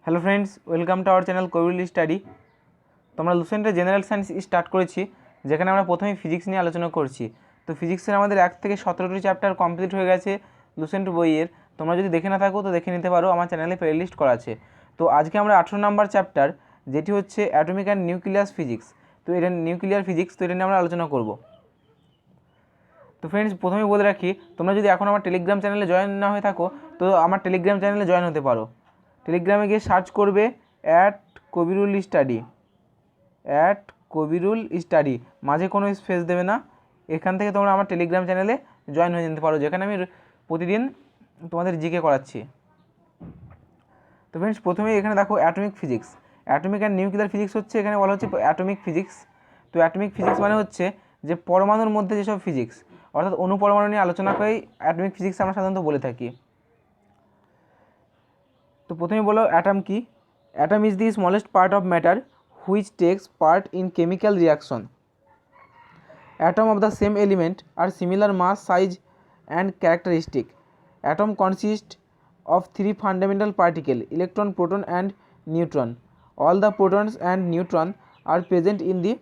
Hello friends, welcome to our channel Kabirul study. তোমরা লুসেন্টের general science start করেছি, যেখানে আমরা প্রথমেই ফিজিক্স নিয়ে আলোচনা করছি। তো ফিজিক্সের আমাদের 1 থেকে 17টি চ্যাপ্টার কমপ্লিট হয়ে গেছে লুসেন্ট বইয়ের। তোমরা যদি দেখে না থাকো তো দেখে নিতে পারো, আমার চ্যানেলে প্লে লিস্ট করা আছে। তো আজকে আমরা 18 নাম্বার চ্যাপ্টার, যেটি হচ্ছে অ্যাটমিক অ্যান্ড নিউক্লিয়াস ফিজিক্স। তো এটা নিউক্লিয়ার ফিজিক্স, তো এটা নিয়ে আমরা আলোচনা করব। তো ফ্রেন্ডস, প্রথমেই বলে রাখি, তোমরা যদি এখন আমার টেলিগ্রাম চ্যানেলে জয়েন না হয়ে থাকো তো আমার টেলিগ্রাম চ্যানেলে জয়েন হতে পারো। টেলিগ্রামে গিয়ে সার্চ করবে কবিরুল স্টাডি, মাঝে কোনো স্পেস দেবে না। এখান থেকে তোমরা আমার টেলিগ্রাম চ্যানেলে জয়েন হয়ে যেতে পারো, যেখানে আমি প্রতিদিন তোমাদের জিকে করাচ্ছি। তো ফ্রেন্ডস, প্রথমেই এখানে দেখো atomic physics, atomic and nuclear physics হচ্ছে, এখানে বলা হচ্ছে অ্যাটমিক ফিজিক্স। তো অ্যাটমিক ফিজিক্স মানে হচ্ছে যে পরমাণুর মধ্যে যেসব ফিজিক্স, অর্থাৎ অনুপরমাণু নিয়ে আলোচনা করেই অ্যাটমিক ফিজিক্স আমরা সাধারণত বলে থাকি। তো প্রথমে বলো অ্যাটম কি। Atom is the smallest part of matter which takes part in chemical reaction. Atom of the same element are similar mass, size and characteristic. Atom consist of 3 fundamental particles, electron, proton and neutron. All the protons and neutron are present in the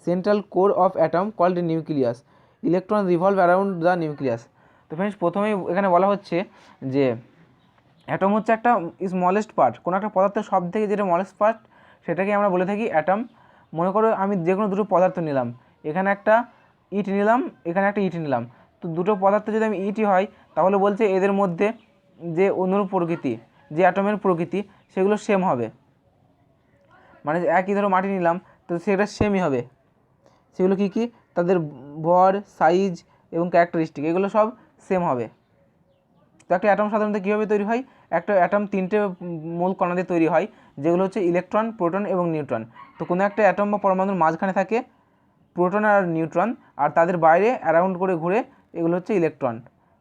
central core of atom called nucleus. Electron revolve around the nucleus. তো friends, প্রথমেই এখানে বলা হচ্ছে যে atom হচ্ছে একটা smallest part, কোনো একটা পদার্থের সব থেকে যেটা স্মলেস্ট পার্ট সেটাকে আমরা বলে থাকি অ্যাটম। মনে করো আমি যে কোনো দুটো পদার্থ নিলাম, এখানে একটা ইট নিলাম, এখানে একটা ইট নিলাম। তো দুটো পদার্থ যদি আমি ইটই হয়, তাহলে বলছে এদের মধ্যে যে অনুরূপ প্রকৃতি, যে অ্যাটমের প্রকৃতি, সেগুলো সেম হবে। মানে একই ধরো মাটি নিলাম, তো সেটা সেমই হবে। সেগুলো কী কী, তাদের ভর, সাইজ এবং ক্যারেক্টারিস্টিক, এগুলো সব সেম হবে। তো একটা অ্যাটম সাধারণত কীভাবে তৈরি হয়, একটা অ্যাটম 3টে মূল কণা দিয়ে তৈরি হয়, যেগুলো হচ্ছে ইলেকট্রন, প্রোটন এবং নিউট্রন। তো কোনো একটা অ্যাটম বা পরমাণুর মাঝখানে থাকে প্রোটন আর নিউট্রন, আর তাদের বাইরে অ্যারাউন্ড করে ঘুরে এগুলো হচ্ছে ইলেকট্রন।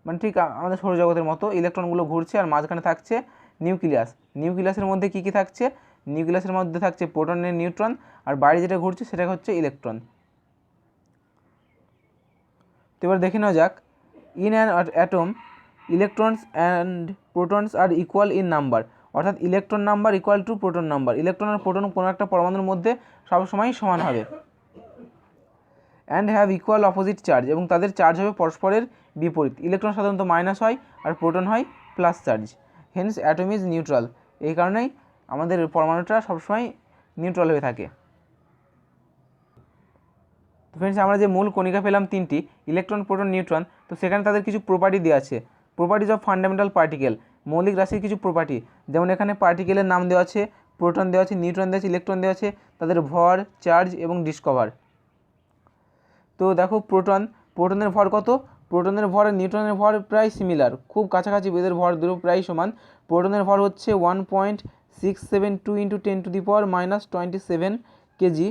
মানে ঠিক আমাদের সৌরজগতের মতো ইলেকট্রনগুলো ঘুরছে, আর মাঝখানে থাকছে নিউক্লিয়াস। নিউক্লিয়াসের মধ্যে কী কী থাকছে, নিউক্লিয়াসের মধ্যে থাকছে প্রোটন, নিউট্রন, আর বাইরে যেটা ঘুরছে সেটা হচ্ছে ইলেকট্রন। তো এবার দেখে নেওয়া যাক, in an atom electrons and protons are equal in number. অর্থাৎ electron number equal to proton number. ইলেকট্রন আর প্রোটন কোনো একটা পরমাণুর মধ্যে সবসময় সমান হবে। And have equal opposite charge, এবং তাদের চার্জ হবে পরস্পরের বিপরীত। ইলেকট্রন সাধারণত মাইনাস হয় আর প্রোটন হয় plus charge. Hence atom is neutral. এই কারণেই আমাদের পরমাণুটা সবসময় নিউট্রাল হয়ে থাকে। তো ফ্রেন্ডস, আমরা যে মূল কণিকা পেলাম 3টি, ইলেকট্রন, প্রোটন, নিউট্রন, তো সেখানে তাদের কিছু প্রপার্টি দেওয়া আছে। প্রপার্টিজ অফ ফান্ডামেন্টাল পার্টিকেল, মৌলিক রাশির কিছু প্রপার্টি। যেমন এখানে পার্টিকেলের নাম দেওয়া আছে, প্রোটন দেওয়া আছে, নিউট্রন দেওয়া আছে, ইলেকট্রন দেওয়া আছে, তাদের ভর, চার্জ এবং ডিসকভার। তো দেখো প্রোটনের ভর কত, প্রোটনের ভর আর নিউট্রনের ভর প্রায় সিমিলার, খুব কাছাকাছি, এদের ভর দুটো প্রায় সমান। প্রোটনের ভর হচ্ছে 1.672 × 10⁻⁻27 কেজি,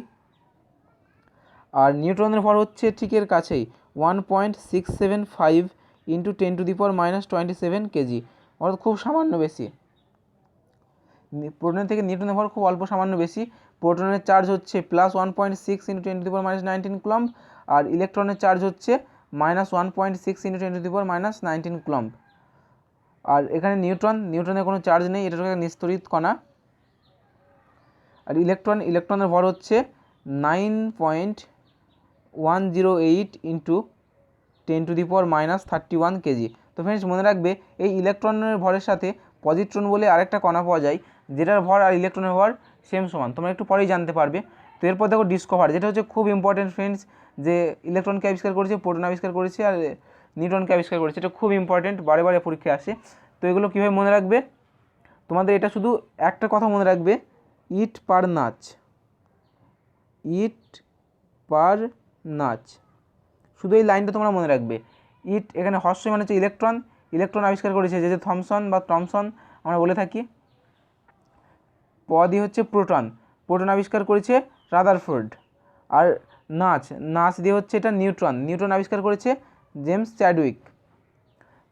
আর নিউট্রনের ভর হচ্ছে ঠিক এর কাছেই 1.675 × 10⁻⁻27 কেজি, অর্থাৎ খুব সামান্য বেশি। প্রোটনের থেকে নিউট্রনের ভর খুব অল্প সামান্য বেশি। প্রোটনের চার্জ হচ্ছে +1.6 × 10⁻⁻19 কুলম্ব, আর ইলেকট্রনের চার্জ হচ্ছে -1.6 × 10⁻⁻19 কুলম্ব। আর এখানে নিউট্রনের কোনো চার্জ নেই, এটা একটা নিস্তড়িত কণা। আর ইলেকট্রনের ভর হচ্ছে 9.108 × 10⁻31 কেজি। তো ফ্রেন্ডস, মনে রাখবে এই ইলেকট্রনের ভরের সাথে পজিট্রন বলে আরেকটা কণা পাওয়া যায়, যেটার ভর আর ইলেকট্রনের ভর সেম সমান। তোমরা একটু পরেই জানতে পারবে। তো এরপর দেখো ডিসকভার, যেটা হচ্ছে খুব ইম্পর্টেন্ট ফ্রেন্ডস, যে ইলেকট্রনকে আবিষ্কার করেছে, প্রোটন আবিষ্কার করেছে, আর নিউট্রনকে আবিষ্কার করেছে। এটা খুব ইম্পর্টেন্ট, বারে বারে পরীক্ষায় আসে। তো এগুলো কীভাবে মনে রাখবে, তোমাদের এটা শুধু একটা কথা মনে রাখবে, ইট পার নাচ। শুধু এই লাইনটা তোমরা মনে রাখবে। ইট, এখানে হর্ষই মানে হচ্ছে ইলেকট্রন আবিষ্কার করেছে যে থমসন বা টমসন আমরা বলে থাকি। পদই হচ্ছে প্রোটন আবিষ্কার করেছে রাদারফোর্ড। আর নাচ দিয়ে হচ্ছে এটা নিউট্রন আবিষ্কার করেছে জেমস চ্যাডউইক।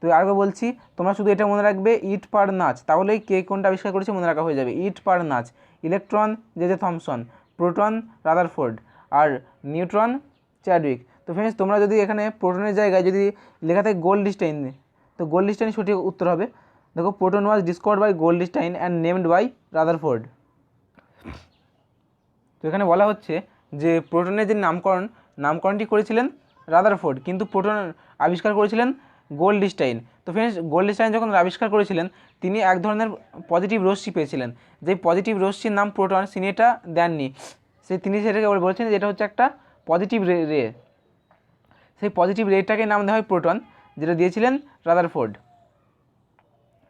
তো আরেকবার বলছি, তোমরা শুধু এটা মনে রাখবে, ইট পার নাচ, তাহলেই কে কোনটা আবিষ্কার করেছে মনে রাখা হয়ে যাবে। ইট পার নাচ, ইলেকট্রন যে থমসন, প্রোটন রাদারফোর্ড, আর নিউট্রন চ্যাডউইক। তো ফ্রেন্ডস, তোমরা যদি এখানে প্রোটনের জায়গায় যদি লেখা থাকে গোল্ডস্টাইন, তো গোল্ডস্টাইন সঠিক উত্তর হবে। দেখো proton was discovered by Goldstein and named by Rutherford. তো এখানে বলা হচ্ছে যে প্রোটনের যে নামকরণটি করেছিলেন রাদারফোর্ড, কিন্তু প্রোটন আবিষ্কার করেছিলেন গোল্ডস্টাইন। তো ফ্রেন্ডস, গোল্ডস্টাইন যখন আবিষ্কার করেছিলেন তিনি এক ধরনের পজিটিভ রশ্মি পেয়েছিলেন, যে পজিটিভ রশ্মির নাম প্রোটন, তিনি এটা দেননি, তিনি সেটাকে বলেছেন যে এটা হচ্ছে একটা পজিটিভ রে। সেই পজিটিভ রেটাকে নাম দেওয়া হয় প্রোটন, যেটা দিয়েছিলেন রাদারফোর্ড।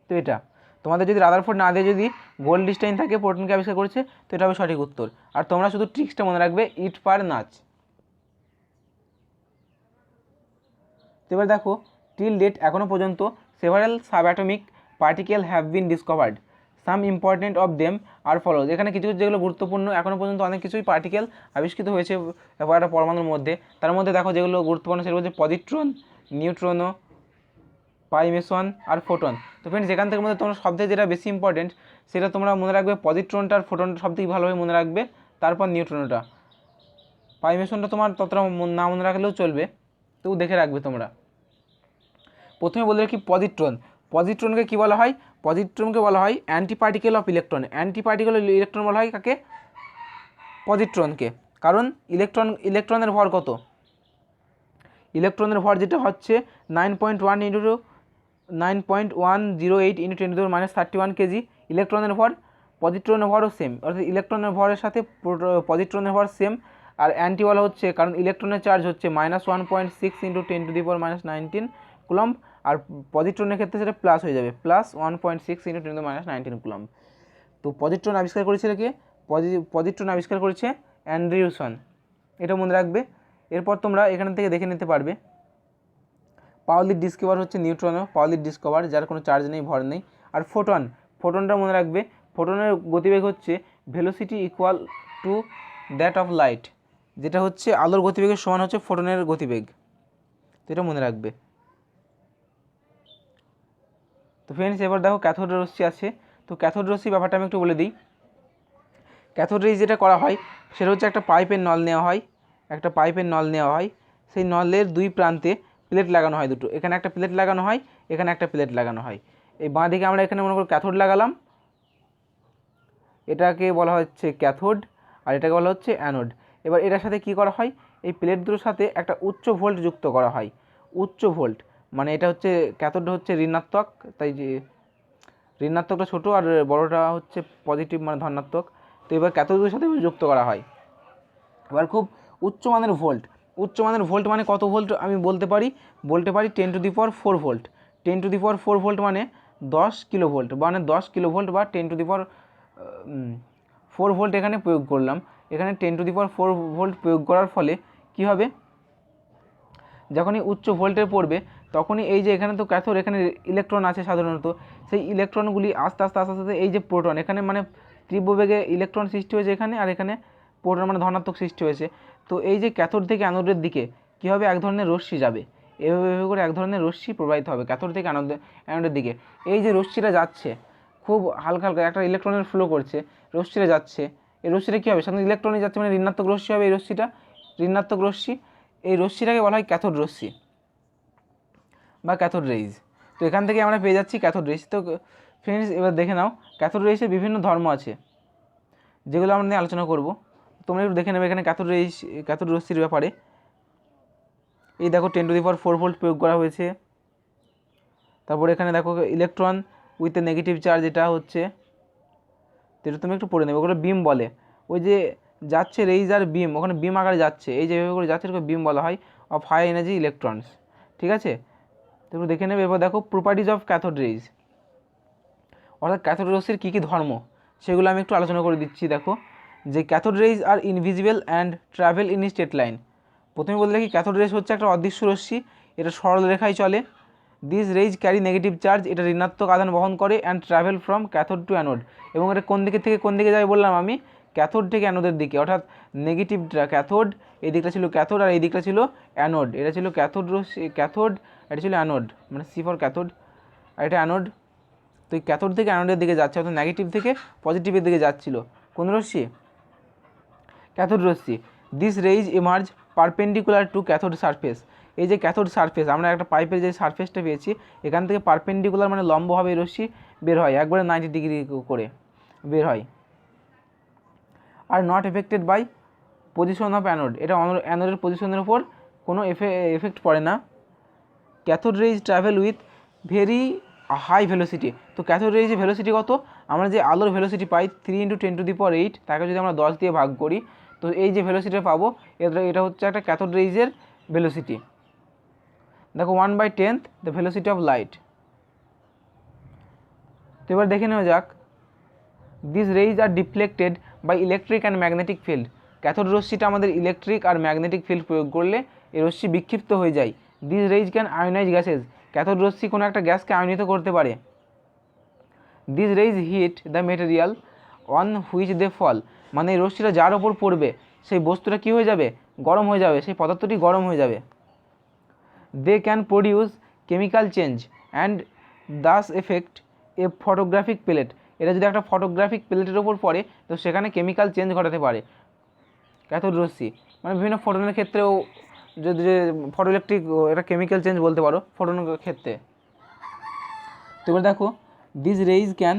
তো এটা তোমাদের যদি রাদারফোর্ড না দিয়ে যদি গোল্ডস্টাইন থাকে প্রোটনকে আবিষ্কার করেছে, তো এটা হবে সঠিক উত্তর। আর তোমরা শুধু ট্রিক্সটা মনে রাখবে, ইট পার নাচ। তো এবার দেখো, টিল ডেট এখনও পর্যন্ত several subatomic particle have been discovered, some important of them are follows. এখানে কিছু কিছু যেগুলো গুরুত্বপূর্ণ, এখনও পর্যন্ত অনেক কিছুই পার্টিকেল আবিষ্কৃত হয়েছে একটা পরমাণুর মধ্যে। তার মধ্যে দেখো যেগুলো গুরুত্বপূর্ণ সেগুলো হচ্ছে পজিট্রন, নিউট্রনো, পাইমেসন আর ফোটন। তো ফ্রেন্ডস, যেখান থেকে মধ্যে তোমরা সবথেকে যেটা বেশি ইম্পর্টেন্ট সেটা তোমরা মনে রাখবে পজিট্রনটা আর ফোটনটা সবথেকে ভালোভাবে মনে রাখবে, তারপর নিউট্রনোটা। পাইমেসনটা তোমার ততটা না মনে রাখলেও চলবে, তো দেখে রাখবে তোমরা। প্রথমে বলে রাখি পজিট্রন। পজিট্রনকে কী বলা হয়? পজিট্রনকে বলা হয় অ্যান্টিপার্টিকেল অফ ইলেকট্রন। অ্যান্টিপার্টিকেল ইলেকট্রন বলা হয় কাকে? পজিট্রনকে। কারণ ইলেকট্রনের ভর কত? ইলেকট্রনের ভর যেটা হচ্ছে 9.108 × 10⁻³ কেজি ইলেকট্রনের ভর। পজিট্রনের ভরও সেম, অর্থাৎ ইলেকট্রনের ভরের সাথে পজিট্রনের ভর সেম। আর অ্যান্টি বলা হচ্ছে কারণ ইলেকট্রনের চার্জ হচ্ছে -1.6 × 10⁻19 কুলম্ব, আর পজিট্রনের ক্ষেত্রে সেটা প্লাস হয়ে যাবে, +1.6 × 10⁻19 কুলম্ব। তো পজিট্রন আবিষ্কার করেছিল কে? পজিট্রন আবিষ্কার করেছে অ্যান্ড্রিউসন, এটা মনে রাখবে। এরপর তোমরা এখান থেকে দেখে নিতে পারবে পাওলির ডিসকভার হচ্ছে নিউট্রনও, পাওলির ডিসকভার, যার কোনো চার্জ নেই, ভর নেই। আর ফোটনটা মনে রাখবে, ফোটনের গতিবেগ হচ্ছে velocity equal to that of light, যেটা হচ্ছে আলোর গতিবেগের সমান হচ্ছে ফোটনের গতিবেগ, তো এটা মনে রাখবে। তো ফ্রেন্ডস, এবার দেখো ক্যাথোড রশ্মি আছে। তো ক্যাথোড রশ্মি ব্যাপারটা আমি একটু বলে দিই। ক্যাথোড রেজ যেটা করা হয় সেটা হচ্ছে একটা পাইপের নল নেওয়া হয়, সেই নলের দুই প্রান্তে প্লেট লাগানো হয় দুটো, এখানে একটা প্লেট লাগানো হয়, এখানে একটা প্লেট লাগানো হয়। এই বাঁ দিকে আমরা এখানে মনে করি ক্যাথোড লাগালাম, এটাকে বলা হচ্ছে ক্যাথোড, আর এটাকে বলা হচ্ছে অ্যানোড। এবার এটার সাথে কি করা হয়? এই প্লেট দুটোর সাথে একটা উচ্চ ভোল্ট যুক্ত করা হয়। উচ্চ ভোল্ট মানে এটা হচ্ছে ক্যাথোড হচ্ছে ঋণাত্মক, তাই যে ঋণাত্মকটা ছোটো আর বড়টা হচ্ছে পজিটিভ মানে ধনাত্মক। তো এবার ক্যাথোডের সাথে যুক্ত করা হয়। এবার খুব উচ্চমানের ভোল্ট মানে কত ভোল্ট আমি বলতে পারি 10⁴ ভোল্ট। 10⁴ ভোল্ট মানে 10 কিলোভোল্ট, মানে 10 কিলোভোল্ট বা 10⁴ ভোল্ট এখানে প্রয়োগ করলাম। এখানে 10⁴ ভোল্ট প্রয়োগ করার ফলে কি হবে? যখনই উচ্চ ভোল্টের পড়বে তখনই এই যে এখানে তো ক্যাথোড, এখানে ইলেকট্রন আছে সাধারণত, সেই ইলেকট্রনগুলি আস্তে আস্তে এই যে প্রোটন, এখানে মানে তীব্র বেগে ইলেকট্রন সৃষ্টি হয়েছে এখানে, আর এখানে প্রোটন মানে ধনাত্মক সৃষ্টি হয়েছে। তো এই যে ক্যাথোড থেকে অ্যানোডের দিকে কী হবে? এক ধরনের রশ্মি যাবে, এভাবে করে এক ধরনের রশ্মি প্রবাহিত হবে ক্যাথোড থেকে অ্যানোডের দিকে। এই যে রশ্মিটা যাচ্ছে খুব হালকা একটা ইলেকট্রনের ফ্লো করছে, রশ্মিটা যাচ্ছে, এই রশ্মিটা কী হবে? সাধারণত ইলেকট্রনই যাচ্ছে মানে ঋণাত্মক রশ্মি হবে, এই রশ্মিটা ঋণাত্মক রশ্মি। এই রশ্মিটাকে বলা হয় ক্যাথোড রশ্মি বা ক্যাথোড রেইজ। তো এখান থেকে আমরা পেয়ে যাচ্ছি ক্যাথোড রেইজ। তো ফ্রেন্ডস, এবার দেখে নাও ক্যাথোড রেইজের বিভিন্ন ধর্ম আছে, যেগুলো আমরা নিয়ে আলোচনা করব। তোমরা একটু দেখে নেবে এখানে ক্যাথোড রশ্মির ব্যাপারে। এই দেখো 10⁴ ভোল্ট প্রয়োগ করা হয়েছে। তারপর এখানে দেখো electron with a negative charge, এটা হচ্ছে, যেটা তুমি একটু পড়ে নেবে, ওগুলো বিম বলে। ওই যে যাচ্ছে রেইজ আর বিম, ওখানে বিম আকারে যাচ্ছে, এই যেভাবে করে যাচ্ছে এটাকে বিম বলা হয়, অফ হাই এনার্জি ইলেকট্রনস, ঠিক আছে? তো একটু দেখে নেবে। এবার দেখো প্রপার্টিজ অফ ক্যাথোড রেইজ, অর্থাৎ ক্যাথোড রশ্মির কী কী ধর্ম সেগুলো আমি একটু আলোচনা করে দিচ্ছি। দেখো যে cathode rays are invisible and travel in straight line. প্রথমে বলতে কি ক্যাথোড রেইজ হচ্ছে একটা অদৃশ্য রশ্মি, এটা সরল রেখায় চলে। This rays carry negative charge, এটা ঋণাত্মক আধান বহন করে, and travel from cathode to anode. এবং এটা কোন দিকে থেকে কোন দিকে যায় বললাম আমি? ক্যাথোড থেকে অ্যানোডের দিকে, অর্থাৎ নেগেটিভটা ক্যাথোড, এই দিকটা ছিল ক্যাথোড আর এই দিকটা ছিল অ্যানোড। এটা ছিল ক্যাথোড, এটা ছিল অ্যানোড, মানে সি ফর ক্যাথোড, আর এটা অ্যানোড। তো এই ক্যাথোড থেকে অ্যানোডের দিকে যাচ্ছে, অর্থাৎ নেগেটিভ থেকে পজিটিভের দিকে যাচ্ছিল কোন রশ্মি? ক্যাথোড রশ্মি। This rays emerge perpendicular to cathode surface, এই যে ক্যাথোড সারফেস, আমরা একটা পাইপের যে সারফেসটা পেয়েছি এখান থেকে পারপেন্ডিকুলার মানে লম্বভাবে এই রশ্মি বের হয়, একবারে 90 ডিগ্রি করে বের হয়। Are not affected by position of anode, এটা অ্যানোডের পজিশনের উপর কোনো এফেক্ট পড়ে না। Cathode rays travel with very high velocity. তো ক্যাথোড রেজের ভেলোসিটি কত, আমরা যে আলোর ভেলোসিটি পাই 3 × 10⁸, তাকে যদি আমরা 10 দিয়ে ভাগ করি তো এই যে ভেলোসিটিটা পাবো এটা হচ্ছে একটা ক্যাথোড রেজের ভেলোসিটি। দেখো 1/10 দ্য ভেলোসিটি অফ লাইট। তো এবার দেখে নেওয়া যাক, this rays are deflected by electric and magnetic field. Cathode রশ্মিটা আমাদের ইলেকট্রিক আর ম্যাগনেটিক ফিল্ড প্রয়োগ করলে এই রশ্মি বিক্ষিপ্ত হয়ে যায়। This rays can ionize gases, cathode রশ্মি কোনো একটা গ্যাসকে আয়নিত করতে পারে। This rays hit the material on which they fall, মানে এই রশ্মিটা যার ওপর পড়বে সেই বস্তুটা কী হয়ে যাবে, গরম হয়ে যাবে, সেই পদার্থটি গরম হয়ে যাবে। They can produce chemical change and thus affect a photographic plate, এটা যদি একটা ফটোগ্রাফিক প্লেটের ওপর পড়ে তো সেখানে কেমিক্যাল চেঞ্জ ঘটাতে পারে ক্যাথোড রশ্মি, মানে বিভিন্ন ফটোনের ক্ষেত্রেও যদি ফটো ইলেকট্রিক এটা কেমিক্যাল চেঞ্জ বলতে পারো ফটোনের ক্ষেত্রে। তো এবার দেখো, this rays can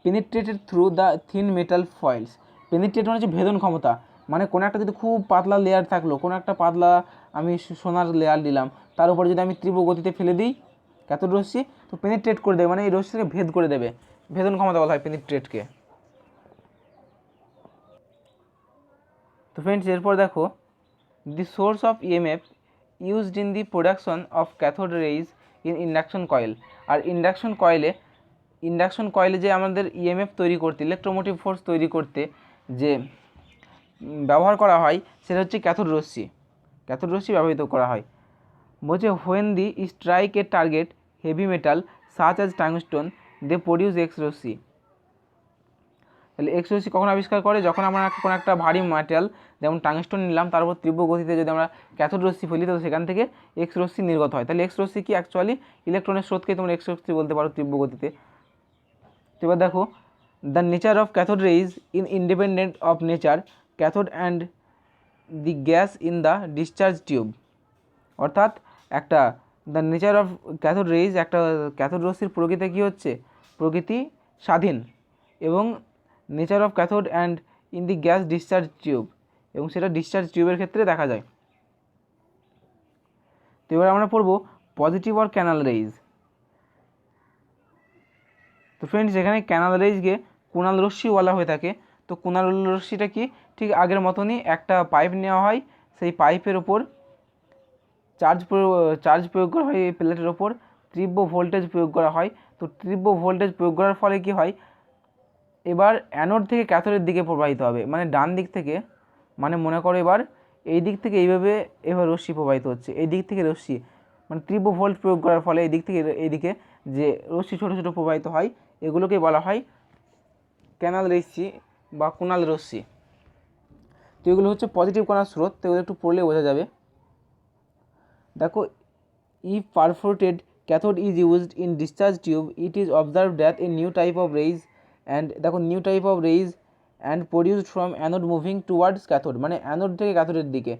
penetrated through the thin metal foils. Penetrate মানে হচ্ছে ভেদন ক্ষমতা, মানে কোনো একটা যদি খুব পাতলা লেয়ার থাকলো, কোনো একটা পাতলা আমি সোনার লেয়ার দিলাম, তার উপর যদি আমি তীব্র গতিতে ফেলে দিই ক্যাথোড রশ্মি, তো পেনিট্রেট করে দেবে, মানে এই রশ্মিকে ভেদ করে দেবে, ভেদন ক্ষমতা বলা হয় পেনিট্রেটকে। তো ফ্রেন্ডস এরপর দেখো, the source of EMF used in the production of cathode rays in induction coil. আর ইন্ডাকশন কয়েলে যে আমাদের ইএমএফ তৈরি করতে, ইলেকট্রোমোটিভ ফোর্স তৈরি করতে যে ব্যবহার করা হয় সেটা হচ্ছে ক্যাথোড রশ্মি ব্যবহৃত করা হয়। বলছে when the strike a target heavy metal such as tungsten they produce X রশ্মি। তাহলে এক্স রশ্মি কখন আবিষ্কার করে, যখন আমরা কোনো একটা ভারী ম্যাটেরিয়াল যেমন টাংস্টন নিলাম, তার উপর তীব্র গতিতে যদি আমরা ক্যাথোড রশ্মি ফেলি তো সেখান থেকে এক্স রশ্মি নির্গত হয়। তাহলে এক্স রশ্মি কি অ্যাকচুয়ালি ইলেকট্রনের স্রোতকে তোমরা এক্স রশ্মি বলতে পারো তীব্র গতিতে। তো এবার দেখো, the nature of cathode rays in independent of nature cathode and the gas in the discharge tube. অর্থাৎ একটা the nature of cathode rays, একটা ক্যাথোড রশ্মির প্রকৃতি কী হচ্ছে, প্রকৃতি স্বাধীন, এবং nature of cathode and in the gas discharge tube, এবং সেটা ডিসচার্জ টিউবের ক্ষেত্রে দেখা যায়। তো এবার আমরা পড়ব পজিটিভ অর ক্যানাল রেজ। তো ফ্রেন্ডস এখানে ক্যানাল রেজকে কোনাল রশ্মি বলা হয়ে থাকে। তো কোনাল রশ্মিটা কি, ঠিক আগের মতনই একটা পাইপ নেওয়া হয়, সেই পাইপের ওপর চার্জ প্রয়োগ করা হয়, এই প্লেটের ওপর তীব্র ভোল্টেজ প্রয়োগ করা হয়। তো তীব্র ভোল্টেজ প্রয়োগ করার ফলে কি হয়, এবার অ্যানোড থেকে ক্যাথোডের দিকে প্রবাহিত হবে, মানে ডান দিক থেকে, মানে মনে করো এবার এই দিক থেকে এইভাবে রশ্মি প্রবাহিত হচ্ছে, এই দিক থেকে রশ্মি, মানে তীব্র ভোল্ট প্রয়োগ করার ফলে এই দিক থেকে এইদিকে যে রশ্মি ছোটো ছোটো প্রবাহিত হয় এগুলোকে বলা হয় ক্যানাল রশ্মি বা কোনাল রশ্মি। তো এগুলো হচ্ছে পজিটিভ কোনাল স্রোত, তো এগুলো একটু পড়লে বোঝা যাবে। দেখো, if perforated cathode is used in discharge tube it is observed that a new type of rays and দেখো new type of rays and produced from anode moving towards cathode, মানে অ্যানোড থেকে ক্যাথোডের দিকে,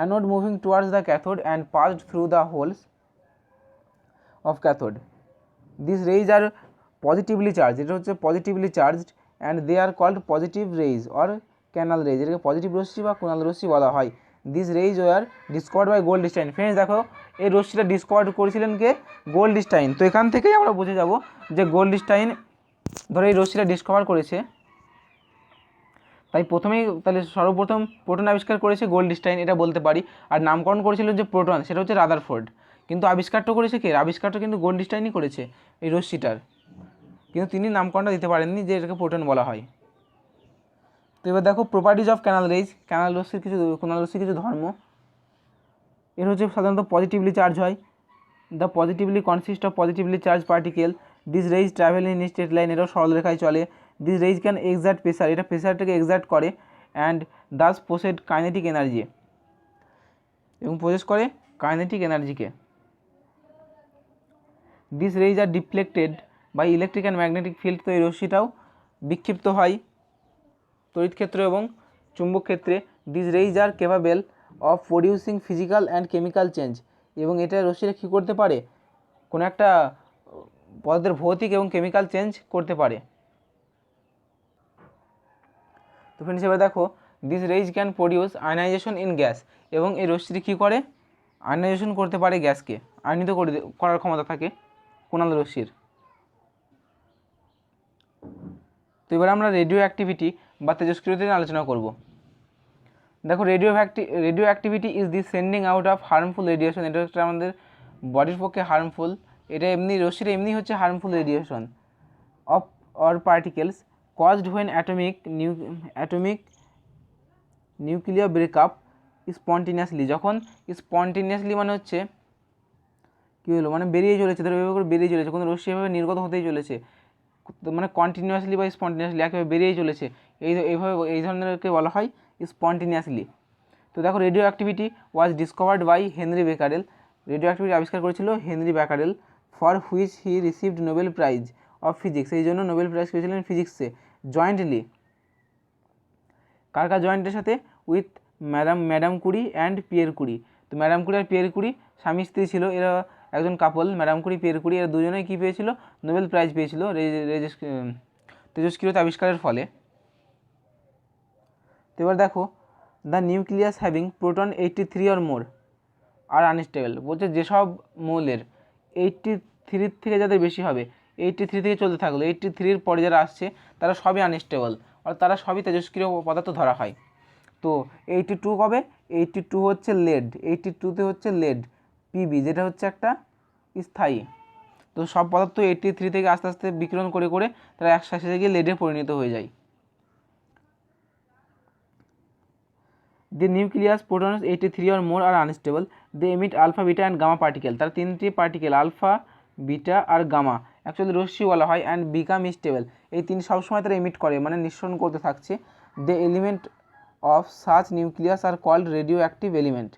anode moving towards the cathode and passed through the holes of cathode. These rays are positively charged, এটা হচ্ছে positively charged and they are called positive rays or canal rays, এটাকে positive রশ্মি বা canal রশ্মি বলা হয়। This rays were discovered by Goldstein. Friends দেখো, এই রশ্মিটা ডিসকভার করেছিলেন কে, গোল্ডস্টাইন। তো এখান থেকেই আমরা বুঝে যাব যে গোল্ডস্টাইন ধরো এই রশ্মিটা ডিসকভার করেছে, তাই প্রথমেই তাহলে সর্বপ্রথম প্রোটন আবিষ্কার করেছে গোল্ডস্টাইন এটা বলতে পারি। আর নামকরণ করেছিল যে প্রোটন সেটা হচ্ছে রাদারফোর্ড, কিন্তু আবিষ্কারটা করেছে কে, আবিষ্কারটা কিন্তু গোল্ডস্টাইনই করেছে এই রশ্মিটার, কিন্তু তিনি নামকরণটা দিতে পারেননি যে এটাকে প্রোটন বলা হয়। তো এবার দেখো properties of canal rays, canal রশ্মির কিছু ধর্ম। এর হচ্ছে সাধারণত পজিটিভলি চার্জ হয়, the positively consist of positively charge particle, this rays travel in straight line, এটাও সরলরেখায় চলে, this rays can exert pressure, এটা প্রেসারটাকে এক্সার্ট করে, and thus possess kinetic energy, এবং প্রসেস করে কাইনেটিক এনার্জিকে। This rays are deflected by electric and magnetic field, তো এই রশ্মিটাও বিক্ষিপ্ত হয় তড়িৎ ক্ষেত্র এবং চুম্বক ক্ষেত্রে। This rays R capable of producing physical and chemical change, এবং এটা রশ্মিরা কী করতে পারে, কোনো একটা পদার্থের ভৌতিক এবং কেমিক্যাল চেঞ্জ করতে পারে। তো ফ্রেন্ডস এবার দেখো, this rays can produce ionization in gas, এবং এই রশ্মিটি কী করে, আয়নাইজেশন করতে পারে গ্যাসকে, আয়নিত করার ক্ষমতা থাকে কোন আলো রশ্মির। তো এবার আমরা রেডিও অ্যাক্টিভিটি বা তেজস্ক্রিয়তা নিয়ে আলোচনা করব। দেখো, radioactivity is the sending out of harmful radiation, এটা হচ্ছে আমাদের বডির পক্ষে হার্মফুল, এটা এমনি রশ্মিটা এমনি হচ্ছে harmful radiation of or particles caused when atomic nuclear breakup spontaneously, যখন স্পন্টিনিয়াসলি মানে হচ্ছে কী হলো, মানে বেরিয়ে চলেছে, ধরো এভাবে করে বেরিয়ে চলেছে, কোনো রশ্মি এভাবে নির্গত হতেই চলেছে, মানে কন্টিনিউয়াসলি বা স্পন্টিনিয়াসলি একেবারে বেরিয়েই চলেছে, এইভাবে এই ধরনেরকে বলা হয় স্পন্টিনিয়াসলি। তো দেখো, radioactivity was discovered by Henry Becquerel, radioactivity আবিষ্কার করেছিল Henry Becquerel, for which he received Nobel prize of physics, এই জন্য নোবেল প্রাইজ পেয়েছিলেন ফিজিক্সে, জয়েন্টলি, কার জয়েন্টের সাথে, with madam Curie and Pierre Curie. তো ম্যাডাম কুরি আর পিয়ের কুরি স্বামী স্ত্রী ছিল, এরা একজন কাপল, ম্যাডাম কুরি পিয়ের কুরি, এরা দুজনেই কী পেয়েছিল, নোবেল প্রাইজ পেয়েছিল তেজস্ক্রিয়তা আবিষ্কারের ফলে। তো এবার দেখো, the nucleus having proton 83 or more are unstable, বলছে যেসব মৌলের 83 থেকে যাদের বেশি হবে, 83 থেকে চলতে থাকলো, 83-র পরে যারা আসছে তারা সবই আনস্টেবল, আর তারা সবই তেজস্ক্রিয় পদার্থ ধরা হয়। তো 82 কবে, 82 হচ্ছে লেড, 82তে হচ্ছে লেড পিবি, যেটা হচ্ছে একটা স্থায়ী। তো সব পদার্থ 83 থেকে আস্তে আস্তে বিকিরণ করে করে তারা একসাথে গিয়ে লেডে পরিণত হয়ে যায়। The nucleus protons 83 or more are unstable. They emit alpha, beta and gamma particle. তার তিনটি পার্টিকেল আলফা, বিটা আর গামা অ্যাকচুয়ালি রশ্মি বলা হয়, অ্যান্ড বিকাম স্টেবল, এই তিন সবসময় তারা এমিট করে, মানে নিঃসরণ করতে থাকছে। The element of such nucleus are called radioactive element,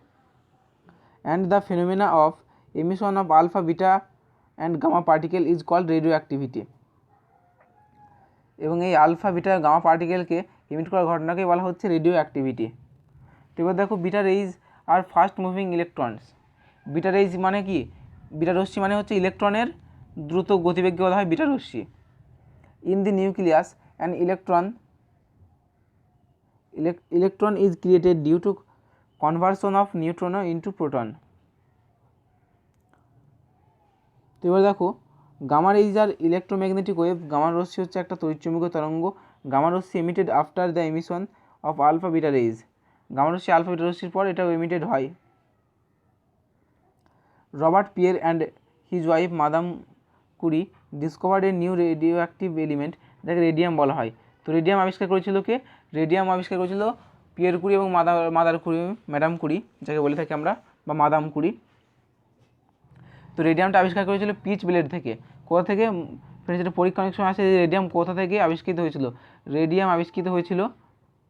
and the phenomena of emission of alpha, beta and gamma particle is called radioactivity. এবং এই আলফা, বিটা, গামা পার্টিকেলকে এমিট করার ঘটনাকেই বলা হচ্ছে রেডিও অ্যাক্টিভিটি। তো এবার দেখো, beta rays are fast moving electrons, beta rays মানে কি, বিটা রশ্মি মানে হচ্ছে ইলেকট্রনের দ্রুত গতিবেগকে বলা হয় বিটা রশ্মি। In the nucleus an electron is created due to conversion of neutron into proton. তো এবার দেখো, gamma rays are electromagnetic wave, gamma রশ্মি হচ্ছে একটা তড়িৎচুম্বকীয় তরঙ্গ, গামা রশ্মি emitted after the emission of alpha beta rays, gamma রশ্মি আলফা বিটা রশ্মির পর এটাও এমিটেড হয়। Robert Pierre and his wife madam Curie discovered a new radioactive element, যাকে রেডিয়াম বলা হয়। তো রেডিয়াম আবিষ্কার করেছিল কে, রেডিয়াম আবিষ্কার করেছিল পিয়ের কুরি এবং মাদার কুরি, ম্যাডাম কুরি যাকে বলে থাকি আমরা, বা মাদাম কুরি। তো রেডিয়ামটা আবিষ্কার করেছিল পিচ ব্লেড থেকে। কোথা থেকে ফ্রেন্ডস, এটা পরীক্ষা অনেক সময় আসে যে রেডিয়াম কোথা থেকে আবিষ্কৃত হয়েছিল, রেডিয়াম আবিষ্কৃত হয়েছিল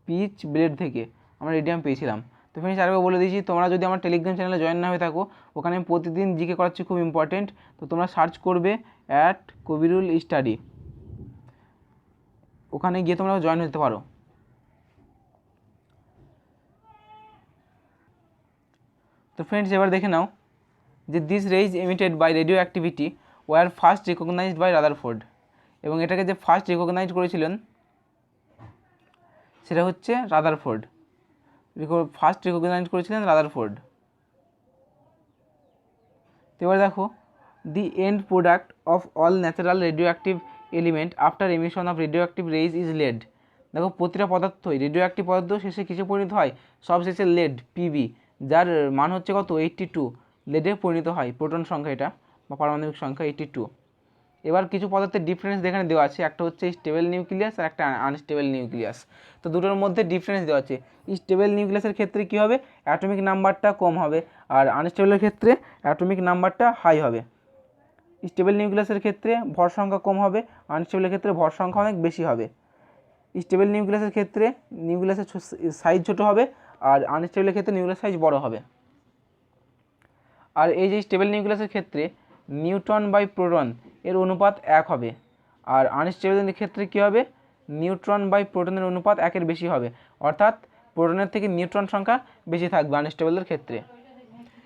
পিচ ব্লেড থেকে আমরা রেডিয়াম পেয়েছিলাম। তো ফ্রেন্ডস আরেকবার বলে দিয়েছি, তোমরা যদি আমার টেলিগ্রাম চ্যানেলে জয়েন না হয়ে থাকো, ওখানে আমি প্রতিদিন জিকে করাচ্ছি, খুব ইম্পর্টেন্ট। তো তোমরা সার্চ করবে @কবিরুল স্টাডি, ওখানে গিয়ে তোমরা জয়েন হতে পারো। তো ফ্রেন্ডস এবার দেখে নাও যে this rays emitted by radioactivity were first recognized by Rutherford, এবং এটাকে যে ফার্স্ট রিকগনাইজ করেছিলেন সেটা হচ্ছে রাদারফোর্ড, ফার্স্ট রিকগনাইজ করেছিলেন রাদারফোর্ড। তো এবার দেখো, the end product of all natural radioactive element after emission of radioactive rays is lead. দেখো, প্রতিটা পদার্থই রেডিও অ্যাক্টিভ পদার্থ শেষে কিসে পরিণত হয়, সব শেষে লেড পিবি, যার মান হচ্ছে কত, 82, লেডে পরিণত হয়, প্রোটন সংখ্যা এটা বা পারমাণবিক সংখ্যা 82। এবার কিছু পদার্থের ডিফারেন্স এখানে দেওয়া আছে, একটা হচ্ছে স্টেবল নিউক্লিয়াস আর একটা আনস্টেবল নিউক্লিয়াস। তো দুটোর মধ্যে ডিফারেন্স দেওয়া আছে। স্টেবল নিউক্লিয়াসের ক্ষেত্রে কী হবে, অ্যাটমিক নাম্বারটা কম হবে, আর আনস্টেবলের ক্ষেত্রে অ্যাটমিক নাম্বারটা হাই হবে। স্টেবল নিউক্লিয়াসের ক্ষেত্রে ভর সংখ্যা কম হবে, আনস্টেবলের ক্ষেত্রে ভর সংখ্যা অনেক বেশি হবে। স্টেবল নিউক্লিয়াসের ক্ষেত্রে নিউক্লিয়াসের সাইজ ছোট হবে, আর আনস্টেবলের ক্ষেত্রে নিউক্লিয়াস সাইজ বড় হবে। আর এই যে স্টেবল নিউক্লিয়াসের ক্ষেত্রে নিউট্রন বাই প্রোটন এর অনুপাত 1 হবে, আর আনস্টেবলের ক্ষেত্রে কী হবে, নিউট্রন বাই প্রোটনের অনুপাত 1-এর বেশি হবে। অর্থাৎ প্রোটনের থেকে নিউট্রন সংখ্যা বেশি থাকবে আনস্টেবলের ক্ষেত্রে।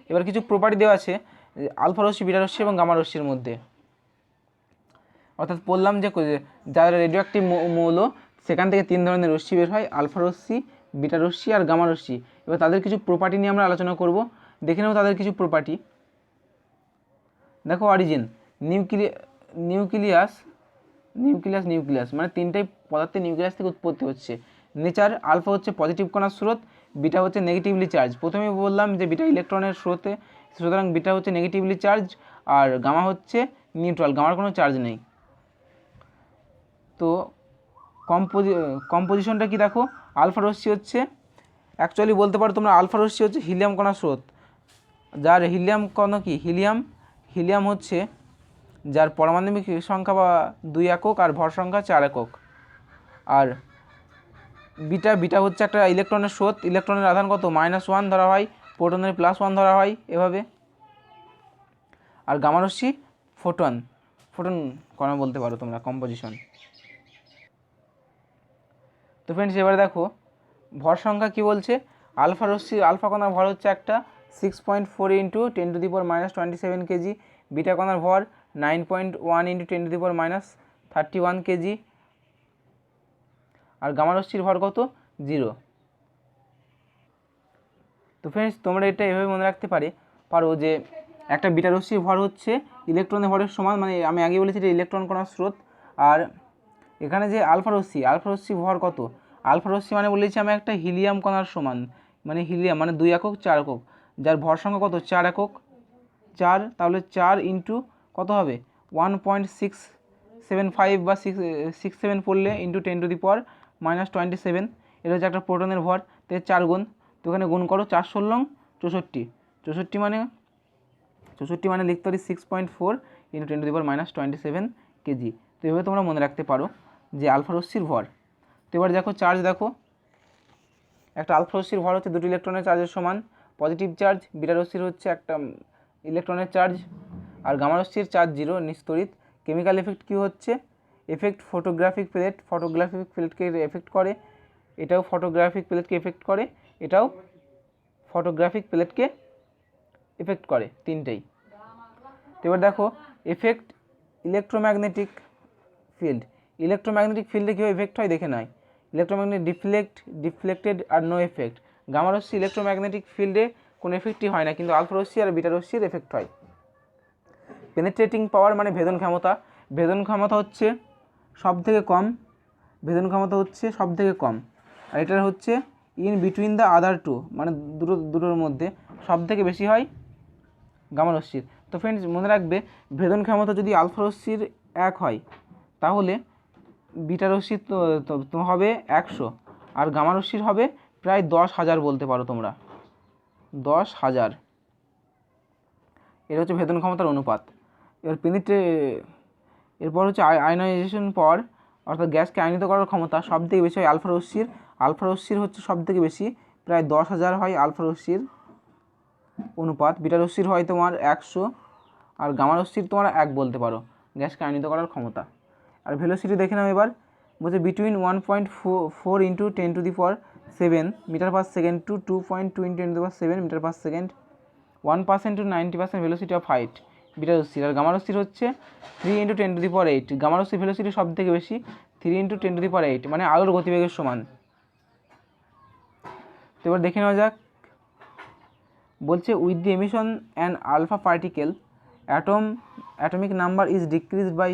এবার কিছু প্রপার্টি দেওয়া আছে আলফা রশ্মি, বিটা রশ্মি এবং গামা রশ্মির মধ্যে। অর্থাৎ বললাম যে যারা রেডিও অ্যাক্টিভ মৌল সেখান থেকে 3 ধরনের রশ্মি বের হয়, আলফা রশ্মি, বিটা রশ্মি আর গামা রশ্মি। এবার তাদের কিছু প্রপার্টি নিয়ে আমরা আলোচনা করব, দেখে নেব তাদের কিছু প্রপার্টি। দেখো অরিজিন, নিউক্লিয়াস মানে 3টাই পদার্থের নিউক্লিয়াস থেকে উৎপত্তি হচ্ছে। নেচার, আলফা হচ্ছে পজিটিভ কণার স্রোত, বিটা হচ্ছে নেগেটিভলি চার্জ। প্রথমে বললাম যে বিটা ইলেকট্রনের স্রোতে, সুতরাং বিটা হচ্ছে নেগেটিভলি চার্জ, আর গামা হচ্ছে নিউট্রাল, গামার কোনো চার্জ নেই। তো কম্পোজিশনটা কি দেখো, আলফা রশ্মি হচ্ছে, অ্যাকচুয়ালি বলতে পারো তোমরা আলফা রশ্মি হচ্ছে হিলিয়াম কণার স্রোত, যার হিলিয়াম কণা কি হিলিয়াম হচ্ছে যার পারমাণবিক সংখ্যা বা 2 একক আর ভর সংখ্যা 4 একক। আর বিটা হচ্ছে একটা ইলেকট্রনের স্রোত, ইলেকট্রনের আধান কত -1 ধরা হয়, প্রোটনের +1 ধরা হয় এভাবে। আর গামা রশ্মি ফোটন কণা বলতে পারো তোমরা কম্পোজিশন। তো ফ্রেন্ডস এবারে দেখো ভর সংখ্যা কি বলছে, আলফা কণার ভর হচ্ছে একটা 6.4 × 10⁻⁻27 কেজি, বিটা কণার ভর 9.1 × 10⁻31 কেজি, আর গামা রশ্মির ভর কত 0। তো ফ্রেন্ডস তোমরা এটা এভাবে মনে রাখতে পারো যে একটা বিটা রশ্মির ভর হচ্ছে ইলেকট্রনের ভরের সমান, মানে আমি আগে বলেছি যে ইলেকট্রন কণার স্রোত। আর এখানে যে আলফা রশ্মি ভর কত, আলফা রশ্মি মানে বলেছি আমি একটা হিলিয়াম কণার সমান, মানে হিলিয়াম মানে 2 একক 4 একক, যার ভর সংখ্যা কত 4 একক, 4, তাহলে 4 ইন্টু কত হবে 1.675 বা 67 পড়লে ইন্টু 10⁻⁻27, এটা হচ্ছে একটা প্রোটনের ভর, তাই 4 গুণ। তো এখানে গুণ করো 4 × 16 64 মানে লিখতে পারি 6.4 × 10⁻⁻27 কেজি। তো এভাবে তোমরা মনে রাখতে পারো যে আলফা রশ্মির ভর। তো এবার দেখো চার্জ, দেখো একটা আলফা রশ্মির ভর হচ্ছে 2টি ইলেকট্রনের চার্জের সমান, পজিটিভ চার্জ, বিটা রশ্মির হচ্ছে একটা ইলেকট্রনের চার্জ, আর গামা রশ্মির চার্জ 0 নিস্তড়িত। কেমিক্যাল এফেক্ট কী হচ্ছে, ফটোগ্রাফিক প্লেটকে এফেক্ট করে, এটাও ফটোগ্রাফিক প্লেটকে এফেক্ট করে, এটাও ফটোগ্রাফিক প্লেটকে এফেক্ট করে, তিনটেই। তো এবার দেখো এফেক্ট ইলেকট্রোম্যাগনেটিক ফিল্ডে কীভাবে এফেক্ট হয় দেখে নয়। ইলেকট্রোম্যাগনেটিক ডিফ্লেক্টেড আর নো এফেক্ট। গামা রশ্মি ইলেকট্রোম্যাগনেটিক ফিল্ডে কোনো এফেক্টই হয় না, কিন্তু আলফা রশ্মি আর বিটা রশ্মির এফেক্ট হয়। পেনেট্রেটিং পাওয়ার মানে ভেদন ক্ষমতা হচ্ছে সব থেকে কম, আর এটার হচ্ছে in between the other two, মানে দুটোর মধ্যে সব থেকে বেশি হয় গামা রশ্মির। তো ফ্রেন্ডস মনে রাখবে ভেদন ক্ষমতা যদি আলফা রশ্মির 1 হয় তাহলে বিটা রশ্মির তো হবে 100, আর গামা রশ্মির হবে প্রায় 10,000 বলতে পারো তোমরা, 10,000। এটা হচ্ছে ভেদন ক্ষমতার অনুপাত। এরপর হচ্ছে আয়নাইজেশন পাওয়ার, অর্থাৎ গ্যাসকে আয়নিত করার ক্ষমতা সব থেকে বেশি হয় আলফা রশ্মির হচ্ছে সব থেকে বেশি, প্রায় 10,000 হয় আলফা রশ্মির অনুপাত। বিটা রশ্মির হয় তোমার 100, আর গামা রশ্মির তোমার 1 বলতে পারো গ্যাসকে আয়নিত করার ক্ষমতা। আর ভেলোসিটি দেখে নাও এবার, বলছে between 1.4 × 10⁻7 metre per second to 2.2 × 10⁻7 metre per second, 1% to 90% velocity of light beta রশ্মির। আর গামা রশ্মির হচ্ছে 3 × 10⁸। গামা রশ্মির ভেলোসিটি সব থেকে বেশি, 3 × 10⁸, মানে আলোর গতিবেগের সমান। তো এবার দেখে নেওয়া যাক, বলছে with the emission an alpha particle atomic number is decreased by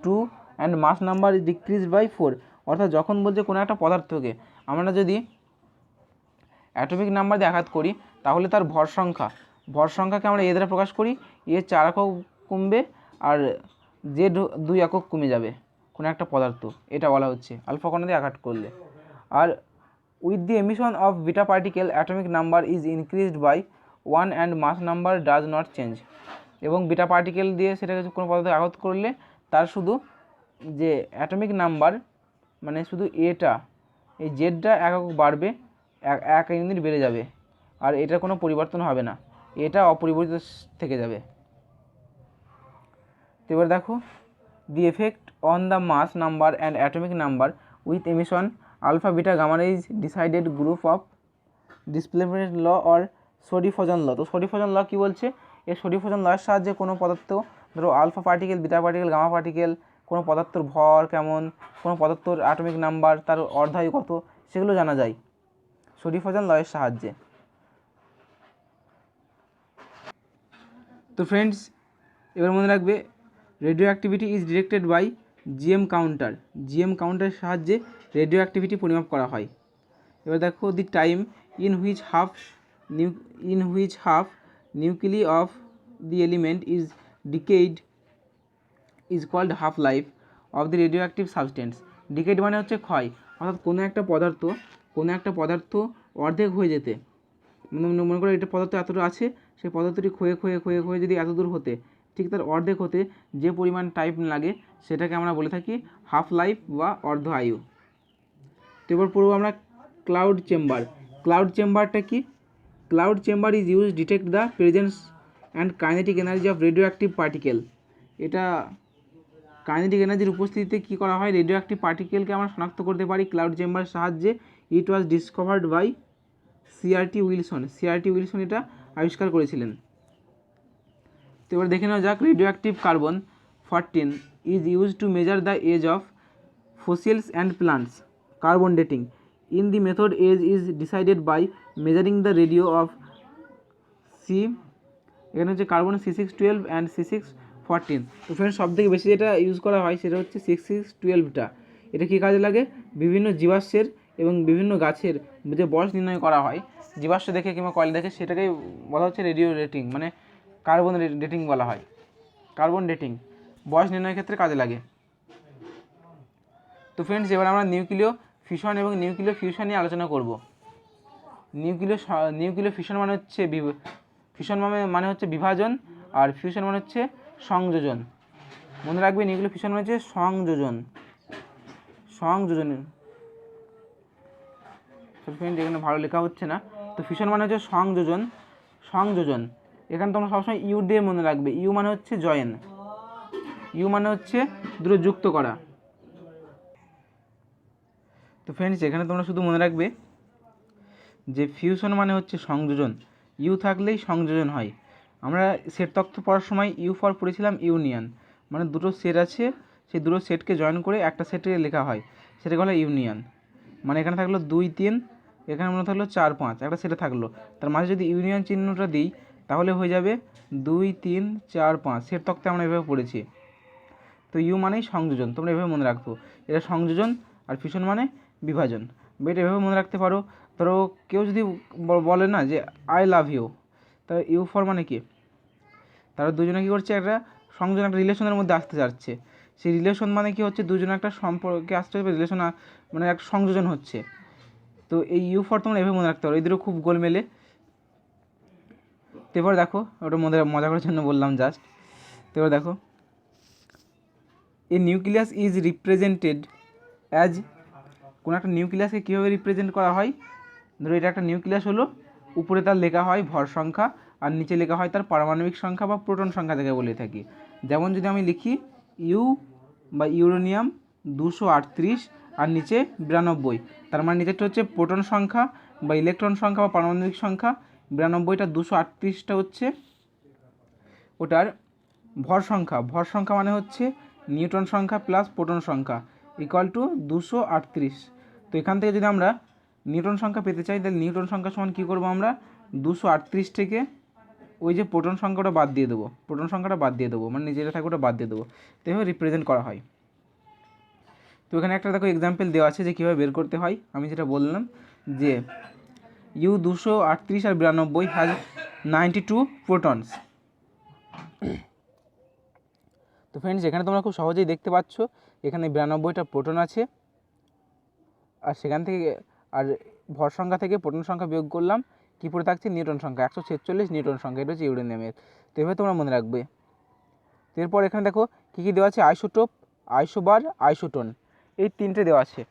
2 and mass number is decreased by 4। অর্থাৎ যখন বলছে কোনো একটা পদার্থকে আমরা যদি অ্যাটমিক নাম্বার দিয়ে আঘাত করি তাহলে তার ভর সংখ্যাকে আমরা এ দ্বারা প্রকাশ করি, এ 4 একক কমবে আর যে 2 একক কমে যাবে কোনো একটা পদার্থ, এটা বলা হচ্ছে আলফা কণা দিয়ে আঘাত করলে। আর with the emission of beta particle atomic number is increased by 1 and mass number does not change. এবং বিটা পার্টিকেল দিয়ে সেটাকে কোনো পদার্থে আঘাত করলে তার শুধু যে অ্যাটমিক নাম্বার মানে শুধু এটা, এই জেডটা 1 একক বাড়বে, 1 ইউনিট বেড়ে যাবে, আর এটার কোনো পরিবর্তন হবে না, এটা অপরিবর্তিত থেকে যাবে। তো এবার দেখো the effect on the mass number and atomic number with emission alpha beta gamma is decided group of displacement law or Soddy Fajans law. তো সডিফোজন ল কী বলছে, এই সডিফোজন লয়ের সাহায্যে কোনো পদার্থ, ধরো alpha particle, beta particle, gamma particle, কোনো পদার্থর ভর কেমন, কোনো পদার্থর অ্যাটমিক নাম্বার, তার অর্ধায়ু কত, সেগুলো জানা যায় সডিফোজন লয়ের সাহায্যে। তো ফ্রেন্ডস, এবার মনে রাখবে radioactivity is directed by GM counter. GM কাউন্টারের সাহায্যে রেডিও অ্যাক্টিভিটি পরিমাপ করা হয়। এবার দেখো, the time in which half nuclei of the element is decayed is called half life of the radioactive substance. Decayed মানে হচ্ছে ক্ষয়, অর্থাৎ কোনো একটা পদার্থ অর্ধেক হয়ে যেতে, মনে করো এটা পদার্থ এতটা আছে, সেই পদার্থটি ক্ষয়ে ক্ষয়ে ক্ষয়ে ক্ষয়ে যদি এত দূর হতে, ঠিক তার অর্ধেক হতে যে পরিমাণ টাইম লাগে সেটাকে আমরা বলে থাকি হাফ লাইফ বা অর্ধ আয়ু। তো এবার পড়ব আমরা ক্লাউড চেম্বার। ক্লাউড চেম্বারটা কি? Cloud chamber is use detect the presence and kinetic energy of radio active particle. এটা কাইনেটিক এনার্জির উপস্থিতিতে কী করা হয়, রেডিও অ্যাক্টিভ পার্টিকেলকে আমরা শনাক্ত করতে পারি ক্লাউড চেম্বারের সাহায্যে। It was discovered by CRT Wilson এটা আবিষ্কার করেছিলেন। তো এবার দেখে নেওয়া যাক, radioactive carbon 14 is use to measure the age of fossils and plants. Carbon dating in the method age is decided by measuring the ratio of C, এখানে হচ্ছে কার্বন C612 অ্যান্ড C614। তো friends, সবথেকে বেশি যেটা use করা হয় সেটা হচ্ছে 6612টা। এটা কী কাজে লাগে, বিভিন্ন জীবাশ্মের এবং বিভিন্ন গাছের যে বয়স নির্ণয় করা হয় জীবাশ্ম দেখে কিংবা কয়লা দেখে, সেটাকেই বলা হচ্ছে রেডিও ডেটিং, মানে কার্বন ডেটিং বলা হয়। কার্বন ডেটিং বয়স নির্ণয়ের ক্ষেত্রে কাজে লাগে। তো ফ্রেন্ডস, এবার আমরা নিউক্লিয় ফিশন এবং নিউক্লিয় ফিউশন নিয়ে আলোচনা করব। নিউক্লিয় ফিশন মানে হচ্ছে বিভাজন, আর ফিউশন মানে হচ্ছে সংযোজন। মনে রাখবে, নিউক্লিয় ফিশন মানে হচ্ছে সংযোজন। ফ্রেন্ড, এখানে ভালো লেখা হচ্ছে না। তো ফিশন মানে হচ্ছে সংযোজন। এখানে তোমরা সবসময় ইউ দিয়ে মনে রাখবে। ইউ মানে হচ্ছে জয়েন, ইউ মানে হচ্ছে দুটো যুক্ত করা। তো ফ্রেন্ডস, এখানে তোমরা শুধু মনে রাখবে যে ফিউশন মানে হচ্ছে সংযোজন, ইউ থাকলেই সংযোজন হয়। আমরা সেট তত্ত্ব পড়ার সময় ইউ ফর পড়েছিলাম ইউনিয়ন, মানে দুটো সেট আছে, সেই দুটো সেটকে জয়েন করে একটা সেটে লেখা হয়, সেটাকে বলে ইউনিয়ন। মানে এখানে থাকলো 2 3, এখানে মনে থাকলো 4 5, একটা সেটে থাকলো, তার মাঝে যদি ইউনিয়ন চিহ্নটা দিই তাহলে হয়ে যাবে 2 3 4 5। সেট তত্ত্বে আমরা এভাবে পড়েছি। তো ইউ মানেই সংযোজন, তোমরা এভাবে মনে রাখতো, এটা সংযোজন, আর ফিউশন মানে বিভাজন। বেট এভাবে মনে রাখতে পারো। ধরো কেউ যদি বলে না যে আই লাভ ইউ, তাহলে ইউ ফর মানে কি, তারা দুজনে কী করছে, একটা সংযোজন, একটা রিলেশনের মধ্যে আসতে চাচ্ছে। সেই রিলেশন মানে কি হচ্ছে, দুজনে একটা সম্পর্কে আসতে হবে, রিলেশন মানে একটা সংযোজন হচ্ছে। তো এই ইউ ফর তোমরা এভাবে মনে রাখতে পারো, এই দুটো খুব গোল মেলে। তো এবার দেখো, ওটা মজা করার জন্য বললাম জাস্ট। তো এবার দেখো, এ নিউক্লিয়াস ইজ রিপ্রেজেন্টেড অ্যাজ, কোনো একটা নিউক্লিয়াসকে কীভাবে রিপ্রেজেন্ট করা হয়, ধরো এটা একটা নিউক্লিয়াস হলো, উপরে তার লেখা হয় ভর সংখ্যা, আর নিচে লেখা হয় তার পারমাণবিক সংখ্যা বা প্রোটন সংখ্যা থেকে বলে থাকি। যেমন যদি আমি লিখি ইউ বা ইউরেনিয়াম 238 আর নিচে 92, তার মানে নিচেরটা হচ্ছে প্রোটন সংখ্যা বা ইলেকট্রন সংখ্যা বা পারমাণবিক সংখ্যা, 92টা 238টা হচ্ছে ওটার ভর সংখ্যা মানে হচ্ছে নিউটন সংখ্যা প্লাস প্রোটন সংখ্যা ইকুয়াল টু 238। তো এখান থেকে যদি আমরা নিউটন সংখ্যা পেতে চাই, তাহলে নিউটন সংখ্যা সমান কী করবো আমরা, 238 থেকে ওই যে প্রোটন সংখ্যাটা বাদ দিয়ে দেবো, মানে নিজেরা থাকে ওটা বাদ দিয়ে দেবো। তো এভাবে রিপ্রেজেন্ট করা হয়। তো এখানে একটা দেখো এক্সাম্পল দেওয়া আছে যে কীভাবে বের করতে হয়। আমি যেটা বললাম যে ইউ 238 আর 92 হ্যাজ 92 প্রোটনস। তো ফ্রেন্ডস, এখানে তোমরা খুব সহজেই দেখতে পাচ্ছ, এখানে 92টা প্রোটন আছে, আর সেখান থেকে আর ভর সংখ্যা থেকে প্রোটন সংখ্যা বিয়োগ করলাম, কী পড়ে থাকছে, নিউটন সংখ্যা 146 নিউটন সংখ্যা, এটা হচ্ছে ইউরেনিয়ামের। তো এভাবে তোমরা মনে রাখবে। এরপর এখানে দেখো কী কী দেওয়া আছে, আইসোটোপ, আইসোবার, আইসোটোন, এই তিনটে দেওয়া আছে।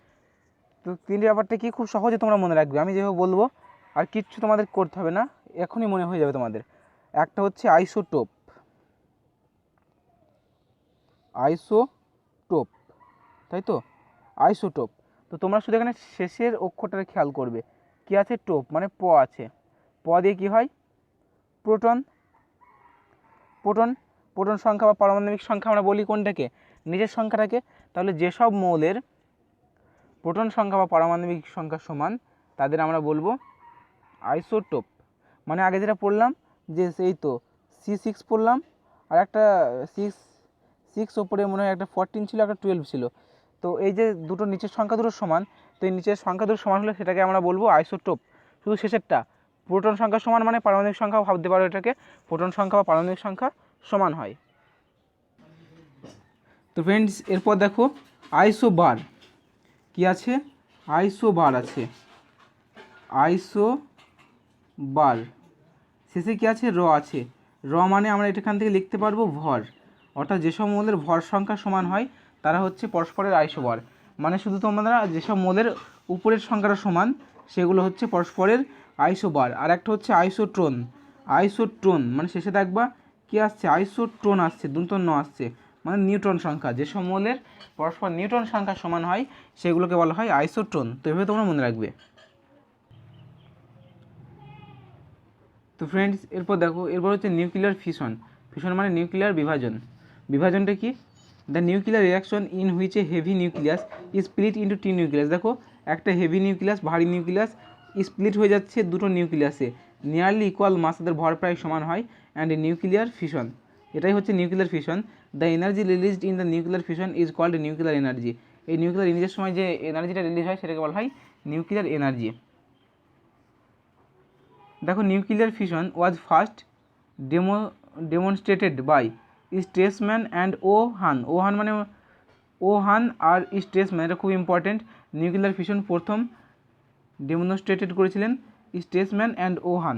তো তিনটে ব্যাপারটা কি খুব সহজে তোমরা মনে রাখবে, আমি যেভাবে বলবো, আর কিচ্ছু তোমাদের করতে হবে না, এখনই মনে হয়ে যাবে তোমাদের। একটা হচ্ছে আইসোটোপ, তাই তো, আইসোটোপ। তো তোমরা শুধু এখানে শেষের অক্ষরটা খেয়াল করবে, কি আছে, টোপ মানে প আছে, প দিয়ে কী হয়, প্রোটন। প্রোটন প্রোটন সংখ্যা বা পারমাণবিক সংখ্যা আমরা বলি কোনটাকে, নিজের সংখ্যাটাকে। তাহলে যেসব মৌলের প্রোটন সংখ্যা বা পারমাণবিক সংখ্যা সমান তাদের আমরা বলবো আইসোটোপ। মানে আগে যেটা পড়লাম যে সেই তো C6 পড়লাম, আর একটা সিক্স ওপরে মনে হয় একটা 14 ছিল, একটা 12 ছিল। তো এই যে দুটো নিচের সংখ্যা দুটো সমান, তো এই নিচের সংখ্যা দুটো সমান হলে সেটাকে আমরা বলবো আইসোটোপ। শুধু শেষেরটা প্রোটন সংখ্যা সমান মানে পারমাণবিক সংখ্যা ভাবতে পারো এটাকে, প্রোটন সংখ্যা বা পারমাণবিক সংখ্যা সমান হয়। তো ফ্রেন্ডস এরপর দেখো আইসোবার কি আছে, আইসোবার আছে, আইসোবার শেষে কি আছে, র আছে। র মানে আমরা এখান থেকে লিখতে পারবো ভর, অর্থাৎ যেসব মৌলের ভর সংখ্যা সমান হয় তারা হচ্ছে পরস্পরের আইসোবার। মানে শুধু তোমরা যেসব মৌলের উপরের সংখ্যাটা সমান সেগুলো হচ্ছে পরস্পরের আইসোবার। আর একটা হচ্ছে আইসোট্রন, আইসোট্রন মানে শেষে দেখবা কি আসছে, আইসোট্রন আসছে, দন্তন্য আসছে, মানে নিউট্রন সংখ্যা। যেসব মৌলের পরস্পর নিউট্রন সংখ্যা সমান হয় সেগুলোকে বলা হয় আইসোট্রন। তো এভাবে তোমরা মনে রাখবে। তো ফ্রেন্ডস এরপর দেখো, এরপর হচ্ছে নিউক্লিয়ার ফিশন। ফিশন মানে নিউক্লিয়ার বিভাজন। বিভাজনটা কি, the nuclear reaction in which a heavy nucleus is split into T nucleus. দেখো একটা হেভি নিউক্লিয়াস, ভারী নিউক্লিয়াস স্প্লিট হয়ে যাচ্ছে দুটো নিউক্লিয়াসে, নিয়ারলি ইকুয়াল মাস, তাদের ভর প্রায় সমান হয়, অ্যান্ড এ নিউক্লিয়ার ফিশন। এটাই হচ্ছে nuclear fission. The energy released in the nuclear fission is called nuclear energy. এই নিউক্লিয়ার রিলিজের সময় যে এনার্জিটা রিলিজ হয় সেটাকে বলা হয় নিউক্লিয়ার এনার্জি। দেখো nuclear fission was first demonstrated by Strassmann and Hahn. Hahn মানে ওহান আর স্ট্রেসম্যান, এটা খুব ইম্পর্টেন্ট। নিউক্লিয়ার ফিশন প্রথম ডেমনস্ট্রেটেড করেছিলেন স্ট্রেসম্যান অ্যান্ড ওহান।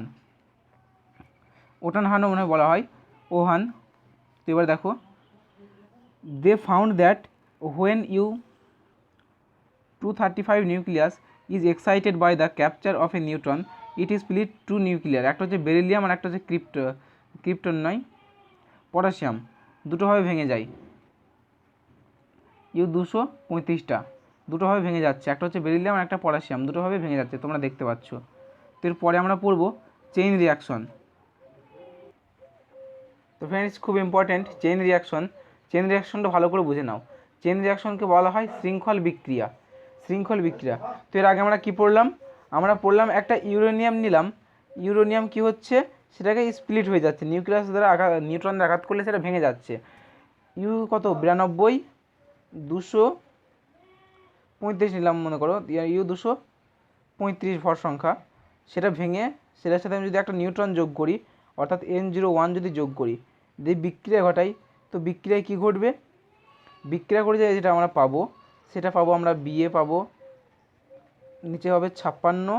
ওটান হানও মনে হয় বলা হয়, ওহান। তো এবার দেখো, they found that when U 235 nucleus is excited by the capture of a neutron it is split two nuclear. একটা হচ্ছে বেরিলিয়াম আর একটা হচ্ছে ক্রিপ্টন নয়, পটাশিয়াম, দুটোভাবে ভেঙে যায়। ইউ 235টা দুটোভাবে ভেঙে যাচ্ছে, একটা হচ্ছে বেরিলিয়াম আর একটা পটাশিয়াম, দুটোভাবে ভেঙে যাচ্ছে, তোমরা দেখতে পাচ্ছ। তো এরপরে আমরা পড়বো চেইন রিয়াকশন। তো ফ্রেন্ডস খুব ইম্পর্টেন্ট চেইন রিয়াকশন। চেইন রিয়াকশনটা ভালো করে বুঝে নাও। চেইন রিয়াকশনকে বলা হয় শৃঙ্খল বিক্রিয়া। শৃঙ্খল বিক্রিয়া। তো এর আগে আমরা কি পড়লাম, আমরা পড়লাম একটা ইউরেনিয়াম নিলাম, ইউরেনিয়াম কি হচ্ছে, সেটাকে স্প্লিট হয়ে যাচ্ছে, নিউক্লিয়াস দ্বারা নিউট্রন দ্বারা আঘাত করলে সেটা ভেঙে যাচ্ছে। ইউ কত 92 235 নিলাম মনে করো, ইউ 235 ভর সংখ্যা, সেটা ভেঙে সেটার সাথে আমি যদি একটা নিউট্রন যোগ করি অর্থাৎ N01 যদি যোগ করি, যদি বিক্রিয়া ঘটাই, তো বিক্রিয়ায় কী ঘটবে, বিক্রিয়া করে যেটা আমরা পাবো সেটা পাবো আমরা বিএ পাবো, নিচে হবে 56,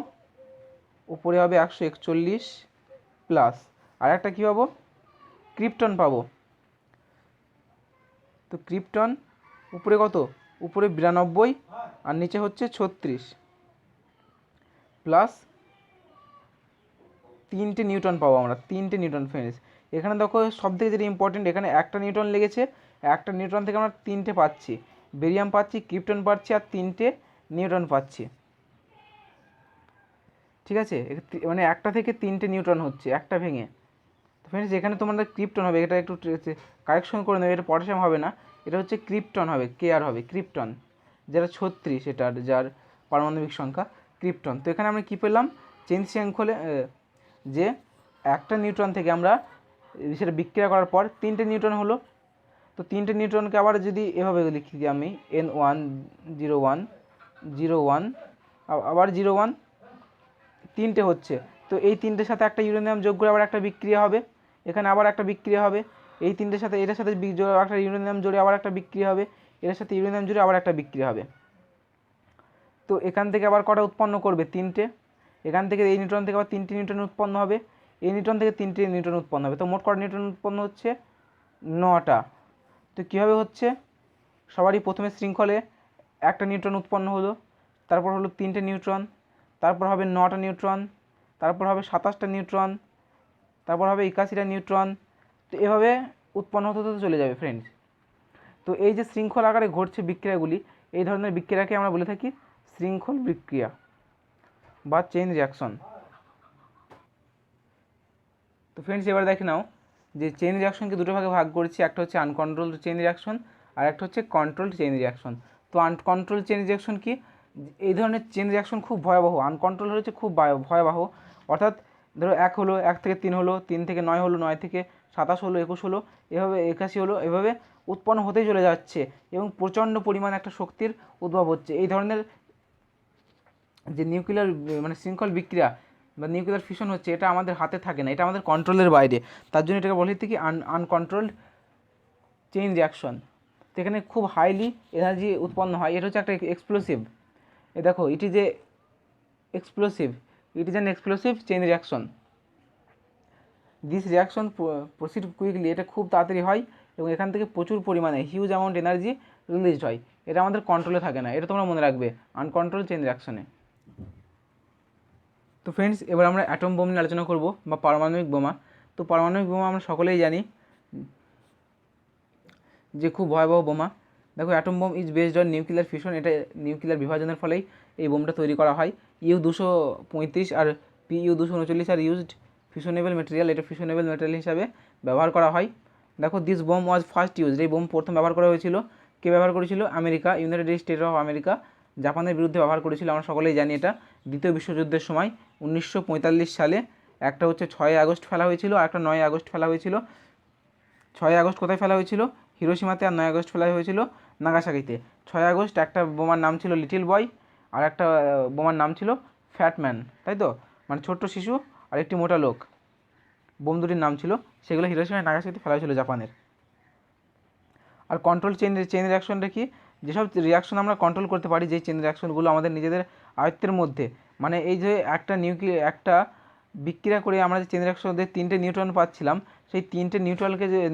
উপরে হবে 141 প্লাস, আর একটা কী পাবো, ক্রিপ্টন পাবো। তো ক্রিপ্টন উপরে কত, উপরে 92 আর নিচে হচ্ছে 36 প্লাস 3টে নিউটন পাবো আমরা, 3টে নিউটন ফ্রেন্ডস। এখানে দেখো সব থেকে যেটা ইম্পর্টেন্ট, এখানে একটা নিউটন লেগেছে, একটা নিউটন থেকে আমরা 3টে পাচ্ছি, বেরিয়াম পাচ্ছি, ক্রিপ্টন পাচ্ছি আর 3টে নিউটন পাচ্ছি। ঠিক আছে, মানে একটা থেকে 3টে নিউটন হচ্ছে একটা ভেঙে। তো ফ্রেন্ডস এখানে তোমাদের ক্রিপ্টন হবে, এটা একটু কারেকশন করে নেবে, এটা পটাশিয়াম হবে না, এটা হচ্ছে ক্রিপ্টন হবে, কে আর হবে ক্রিপ্টন, যেটা 36 এটার যার পারমাণবিক সংখ্যা ক্রিপ্টন। তো এখানে আমরা কী পেলাম, চেইন শৃঙ্খলে যে একটা নিউট্রন থেকে আমরা সেটা বিক্রিয়া করার পর 3টে নিউট্রন হলো। তো 3টে নিউট্রনকে আবার যদি এভাবে লিখি দিই আমি N1 01 01 আবার 01, 3টে হচ্ছে। তো এই 3টের সাথে একটা ইউরেনিয়াম যোগ করে আবার একটা বিক্রিয়া হবে, এখানে আবার একটা বিক্রিয়া হবে, এই 3টের সাথে এটার সাথে একটা ইউরেনিয়াম জোড়ে আবার একটা বিক্রিয়া হবে, এটার সাথে ইউরেনিয়াম জুড়ে আবার একটা বিক্রিয়া হবে। তো এখান থেকে আবার কটা উৎপন্ন করবে, 3টে, এখান থেকে এই নিউট্রন থেকে আবার 3টে নিউট্রন উৎপন্ন হবে, এই নিউট্রন থেকে 3টে নিউট্রন উৎপন্ন হবে। তো মোট কটা নিউট্রন উৎপন্ন হচ্ছে, 9টা। তো কীভাবে হচ্ছে, সবারই প্রথমে শৃঙ্খলে একটা নিউট্রন উৎপন্ন হলো, তারপর হলো 3টে নিউট্রন, তারপর হবে 9টা নিউট্রন, তারপর হবে 27টা নিউট্রন, তারপর হবে 81টা নিউট্রন। তো এভাবে উৎপন্ন হতে হতে চলে যাবে ফ্রেন্ডস। তো এই যে শৃঙ্খল আকারে ঘটছে বিক্রিয়াগুলি, এই ধরনের বিক্রিয়াকে আমরা বলে থাকি শৃঙ্খল বিক্রিয়া। বা চেইন রিয়াকশন। তো ফ্রেন্ডস এবার দেখে নাও যে চেইন রিয়াকশনকে দুটো ভাগে ভাগ করেছি, একটা হচ্ছে আনকন্ট্রোলড চেইন রিয়াকশন আর একটা হচ্ছে কন্ট্রোলড চেইন রিয়াকশন। তো আনকন্ট্রোলড চেইন রিয়াকশন কি? এই ধরনের চেইন রিয়াকশন খুব ভয়াবহ, আনকন্ট্রোল হচ্ছে খুব ভয়াবহ। অর্থাৎ ধরো 1 হলো, 1 থেকে 3 হলো, 3 থেকে 9 হলো, 9 থেকে 27 হলো, 21 হলো, এভাবে 81 হলো, এভাবে উৎপন্ন হতেই চলে যাচ্ছে এবং প্রচণ্ড পরিমাণ একটা শক্তির উদ্ভব হচ্ছে। এই ধরনের যে নিউক্লিয়ার মানে শৃঙ্খল বিক্রিয়া বা নিউক্লিয়ার ফিশন হচ্ছে, এটা আমাদের হাতে থাকে না, এটা আমাদের কন্ট্রোলের বাইরে। তার জন্য এটাকে বলা হচ্ছে কি আনকন্ট্রোলড চেইন রিয়াকশন। তো এখানে খুব হাইলি এনার্জি উৎপন্ন হয়। এটা হচ্ছে একটা এক্সপ্লোসিভ। এ দেখো it is a explosive, it is an explosive chain reaction. This reaction proceed quickly, এটা খুব তাড়াতাড়ি হয় এবং এখান থেকে প্রচুর পরিমাণে হিউজ অ্যামাউন্ট এনার্জি রিলিজড হয়। এটা আমাদের কন্ট্রোলে থাকে না, এটা তোমরা মনে রাখবে আনকন্ট্রোল চেইন রিয়াকশনে। তো ফ্রেন্ডস এবার আমরা অ্যাটম বোম নিয়ে আলোচনা করব বা পারমাণবিক বোমা। তো পারমাণবিক বোমা আমরা সকলেই জানি যে খুব ভয়াবহ বোমা। দেখো atom bomb is based on nuclear fission, এটা নিউক্লিয়ার বিভাজনের ফলেই এই বোমটা তৈরি করা হয়। U-235 R Pu-239 are used ফিশনেবল material, এটা ফিশনেবল মেটেরিয়াল হিসাবে ব্যবহার করা হয়। দেখো this bomb was first used, এই বোম প্রথম ব্যবহার করা হয়েছিল। কে ব্যবহার করেছিল? America, United states of America জাপানের বিরুদ্ধে ব্যবহার করেছিল, আমরা সকলেই জানি এটা। দ্বিতীয় বিশ্বযুদ্ধের সময় 1945 সালে একটা হচ্ছে 6 আগস্ট ফেলা হয়েছিল আর একটা 9 আগস্ট ফেলা হয়েছিল। 6 আগস্ট কোথায় ফেলা হয়েছিল? হিরোশিমাতে, আর 9 আগস্ট ফেলা হয়েছিল নাগাসাকিতে। 6 আগস্ট একটা বোমার নাম ছিল লিটিল বয় আর একটা বোমার নাম ছিল ফ্যাট ম্যান, তাই তো, মানে ছোট্ট শিশু আর একটি মোটা লোক, বোম দুটির নাম ছিল। সেগুলো হিরোশিমা নাগাসাকিতে ফেলা হয়েছিল জাপানের। আর কন্ট্রোল চেইন রিয়াকশনটা কি? যেসব রিয়াকশন আমরা কন্ট্রোল করতে পারি, যেই চেইন রিয়াকশনগুলো আমাদের নিজেদের আয়ত্তের মধ্যে, মানে এই যে একটা বিক্রিয়া করে আমরা যে চেইন রিয়াকশনের 3টে নিউট্রন পাচ্ছিলাম, সেই 3টে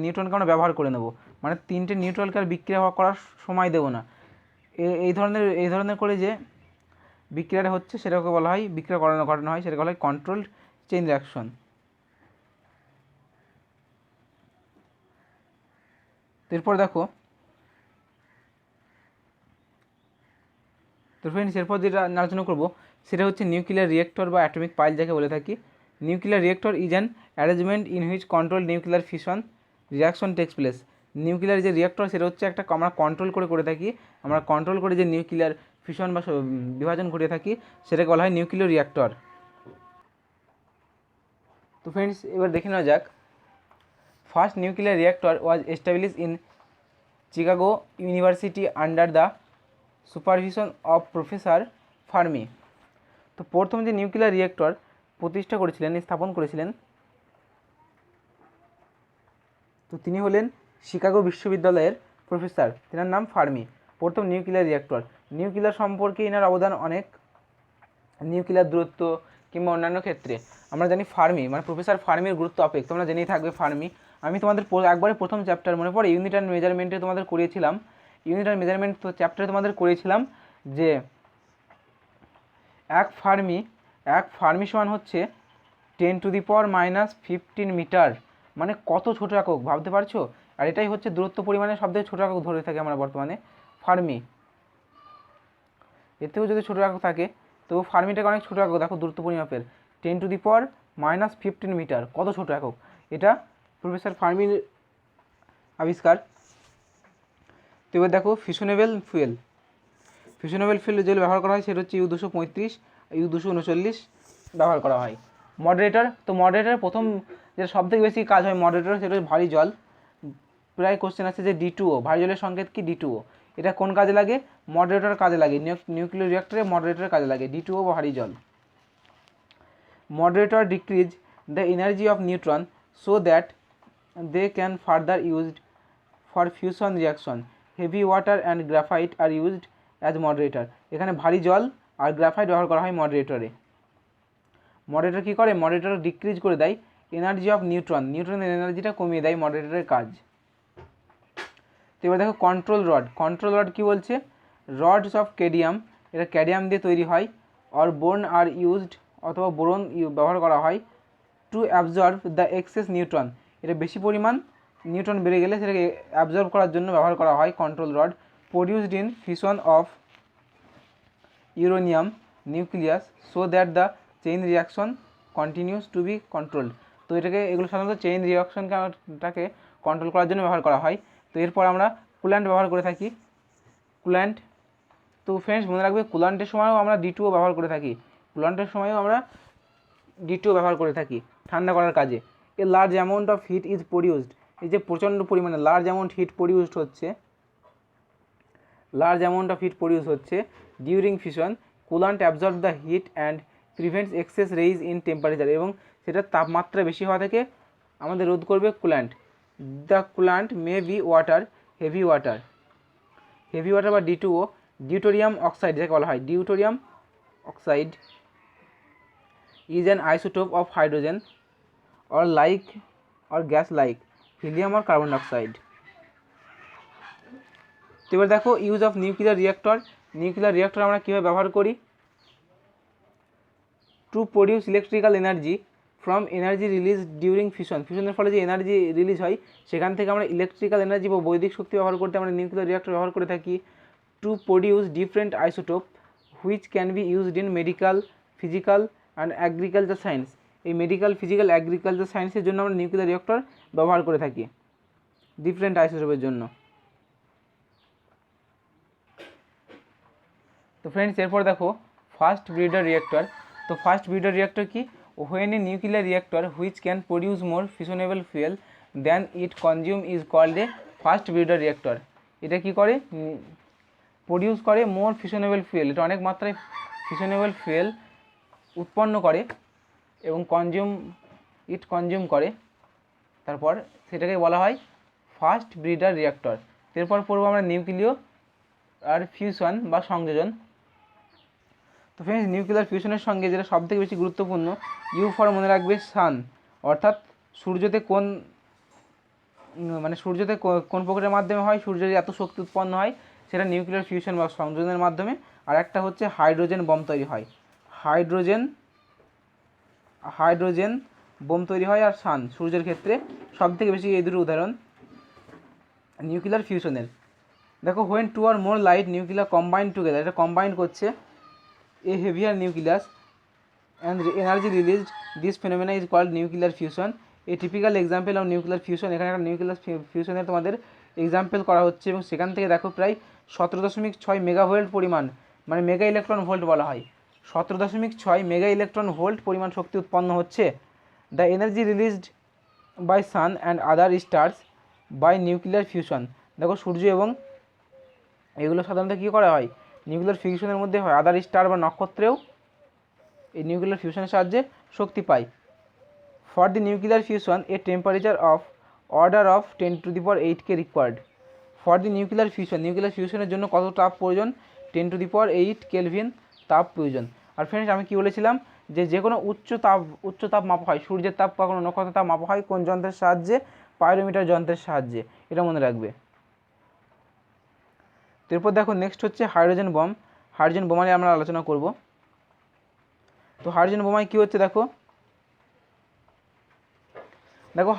নিউট্রনকে আমরা ব্যবহার করে নেব, মানে 3টে নিউট্রনকে আর বিক্রিয়া করার সময় দেবো না। এই ধরনের করে যে বিক্রিয়াটা হচ্ছে সেটাকে বলা হয়, বিক্রিয়া ঘটানো হয়, সেটাকে বলা হয় কন্ট্রোলড চেইন রিয়াকশন। এরপর দেখো, তো ফ্রেন্ডস এরপর যেটা আলোচনা করবো সেটা হচ্ছে নিউক্লিয়ার রিয়েক্টর বা অ্যাটমিক পাইল যাকে বলে থাকি। Nuclear reactor is an arrangement in which control nuclear fission reaction takes place. Nuclear যে রিয়েক্টর সেটা হচ্ছে একটা আমরা কন্ট্রোল করে থাকি, আমরা কন্ট্রোল করে যে নিউক্লিয়ার ফিশন বা বিভাজন ঘটিয়ে থাকি সেটাকে বলা হয় নিউক্লিয়ার রিয়েক্টর। তো ফ্রেন্ডস এবার দেখে নেওয়া যাক, first nuclear reactor was establish in Chicago university under the supervision of professor Fermi. তো প্রথম যে নিউক্লিয়ার রিয়েক্টর প্রতিষ্ঠা করেছিলেন, স্থাপন করেছিলেন, তো তিনি হলেন শিকাগো বিশ্ববিদ্যালয়ের প্রফেসর, তেনার নাম ফার্মি। প্রথম নিউক্লিয়ার রিয়েক্টর, নিউক্লিয়ার সম্পর্কে এনার অবদান অনেক, নিউক্লিয়ার দূরত্ব কিংবা অন্যান্য ক্ষেত্রে আমরা জানি ফার্মি মানে প্রফেসর ফার্মির গুরুত্ব অপেক, তোমরা জেনেই থাকবে ফার্মি। আমি তোমাদের একবারে প্রথম চ্যাপ্টার মনে পড়ে ইউনিট অ্যান্ড মেজারমেন্টে তোমাদের করিয়েছিলাম, ইউনিট অ্যান্ড মেজারমেন্ট তো চ্যাপ্টারে তোমাদের করিয়েছিলাম যে এক ফার্মি সমান হচ্ছে 10⁻⁻15 মিটার, মানে কত ছোটো একক ভাবতে পারছো। আর এটাই হচ্ছে দূরত্ব পরিমাণের সবথেকে ছোটো একক ধরে থাকি আমরা বর্তমানে ফার্মি। এতেও যদি ছোটো একক থাকে তো ফার্মিটাকে অনেক ছোটো একক, দেখো দূরত্ব পরিমাপের 10⁻⁻15 মিটার, কত ছোটো একক। এটা প্রফেসর ফার্মির আবিষ্কার। তো এবার দেখো ফিশনেবল ফুয়েল যেগুলো ব্যবহার করা হয় সেটা হচ্ছে U-235, U-239 ব্যবহার করা হয়। মডারেটর, তো মডারেটর প্রথম যেটা সবথেকে বেশি কাজ হয় মডারেটর সেটা হচ্ছে ভারী জল। প্রায় কোশ্চেন আছে যে D2O, ভারী জলের সংকেত কি? D2O। এটা কোন কাজে লাগে? মডারেটর কাজে লাগে, নিউক্লিয়ার রিঅ্যাক্টরে মডারেটর কাজে লাগে, D2O বা ভারী জল। Moderator decrease the energy of neutron so that they can further used for fusion reaction. Heavy water and graphite are used as moderator. এখানে ভারী জল আর গ্রাফাইট ব্যবহার করা হয় মডারেটরে। মডারেটর কী করে? মডারেটর ডিক্রিজ করে দেয় এনার্জি অফ নিউট্রনের এনার্জিটা কমিয়ে দেয় মডারেটরের কাজ। তো এবার দেখো কন্ট্রোল রড কী বলছে? রডস অফ ক্যাডিয়াম, এটা ক্যাডিয়াম দিয়ে তৈরি হয়, অর বোরন আর ইউজড, অথবা বোরন ব্যবহার করা হয় to absorb the excess neutron. এটা বেশি পরিমাণ নিউট্রন বেড়ে গেলে সেটাকে অ্যাবজর্ব করার জন্য ব্যবহার করা হয় control rod. Produced in fission of uranium nucleus so that the chain reaction continues to B controlled. তো এগুলো সাধারণত চেইন রিয়াকশনটাকে কন্ট্রোল করার জন্য ব্যবহার করা হয়। তো এরপর আমরা কুল্যান্ট ব্যবহার করে থাকি। কুল্যান্ট, তো ফ্রেন্ডস মনে রাখবে কুল্যান্টের সময়ও আমরা D2O ব্যবহার করে থাকি। কুল্যান্টের সময়ও আমরা D2O ব্যবহার করে থাকি ঠান্ডা করার কাজে। A large amount of heat is produced, এই যে প্রচণ্ড পরিমাণে লার্জ অ্যামাউন্ট হিট প্রডিউসড হচ্ছে during fission. Coolant absorb the heat and prevents excess rise in temperature, এবং সেটার তাপমাত্রা বেশি হওয়া থেকে আমাদের রোধ করবে coolant. The coolant may be water, heavy water বা D2O। ডিউটোরিয়াম অক্সাইড যাকে বলা হয়, deuterium oxide is an isotope of hydrogen or gas like helium or carbon dioxide। তো এবার দেখো ইউজ অফ নিউক্লিয়ার রিঅ্যাক্টর আমরা কীভাবে ব্যবহার করি। To produce electrical energy from energy release during ফিশনের ফলে যে এনার্জি রিলিজ হয় সেখান থেকে আমরা ইলেকট্রিক্যাল এনার্জি বা বৈদ্যুতিক শক্তি ব্যবহার করতে আমরা নিউক্লিয়ার রিঅ্যাক্টর ব্যবহার করে থাকি। To produce different isotope which can be used in medical, physical and agriculture science. এই মেডিকেল, ফিজিক্যাল, অ্যাগ্রিকালচার সায়েন্সের জন্য আমরা নিউক্লিয়ার রিঅ্যাক্টর ব্যবহার করে থাকি ডিফারেন্ট আইসোটোপের জন্য। তো ফ্রেন্ডস এরপর দেখো ফার্স্ট ব্রিডার রিঅ্যাক্টর। তো ফার্স্ট ব্রিডার রিঅ্যাক্টর কি? When a nuclear reactor which can produce more fissionable fuel than it consume is called a fast breeder reactor. এটা কি করে? প্রডিউস করে মোর ফিশনেবল ফুয়েল, এটা অনেক মাত্রায় ফিশনেবল ফুয়েল উৎপন্ন করে এবং কনজিউম করে, তারপর সেটাকে বলা হয় ফার্স্ট ব্রিডার রিঅ্যাক্টর। এরপর পড়বো আমরা নিউক্লিয় আর ফিউশন বা সংযোজন। তো ফ্রেন্ডস নিউক্লিয়ার ফিউশনের সঙ্গে যেটা সবথেকে বেশি গুরুত্বপূর্ণ, ইউ ফর মনে রাখবে সান, অর্থাৎ সূর্যতে কোন প্রক্রিয়ার মাধ্যমে হয়, সূর্যের এত শক্তি উৎপন্ন হয় সেটা নিউক্লিয়ার ফিউশন বা সংযোজনের মাধ্যমে। আর একটা হচ্ছে হাইড্রোজেন বোম তৈরি হয়, হাইড্রোজেন বোম তৈরি হয়। আর সান, সূর্যের ক্ষেত্রে সবথেকে বেশি এই দুটো উদাহরণ নিউক্লিয়ার ফিউশনের। দেখো when two or more light nuclear combine together, এটা কম্বাইন করছে a heavier nucleus and energy released, this phenomena is called nuclear fusion. A typical example of nuclear fusion. এখানে একটা নিউক্লিয়ার ফিউশনের তোমাদের এক্সাম্পল করা হচ্ছে এবং সেখান থেকে দেখো প্রায় 17.6 মেগাভোল্ট পরিমাণ, মানে মেগা ইলেকট্রন ভোল্ট বলা হয়, 17.6 মেগা ইলেকট্রন ভোল্ট পরিমাণ শক্তি উৎপন্ন হচ্ছে। The energy released by sun and other stars by nuclear fusion. দেখো সূর্য এবং এগুলো সাধারণত কী করা হয়, নিউক্লিয়ার ফিউশনের মধ্যে হয়। আদার স্টার বা নক্ষত্রেও এই নিউক্লিয়ার ফিউশনের সাহায্যে শক্তি পায়। For the nuclear fusion a temperature of order of 10⁸ required. For the nuclear ফিউশনের জন্য কত তাপ প্রয়োজন? 10⁸ কেলভিন তাপ প্রয়োজন। আর ফ্রেন্ডস আমি কি বলেছিলাম যে কোনো উচ্চ তাপ মাপা হয়, সূর্যের তাপ বা কোনো নক্ষত্রের তাপ মাপা হয় কোন যন্ত্রের সাহায্যে? পাইরোমিটার যন্ত্রের সাহায্যে, এটা মনে রাখবে। এরপর দেখো নেক্সট হচ্ছে হাইড্রোজেন বোমা নিয়ে আমরা আলোচনা করব। তো হাইড্রোজেন বোমায় কী হচ্ছে দেখো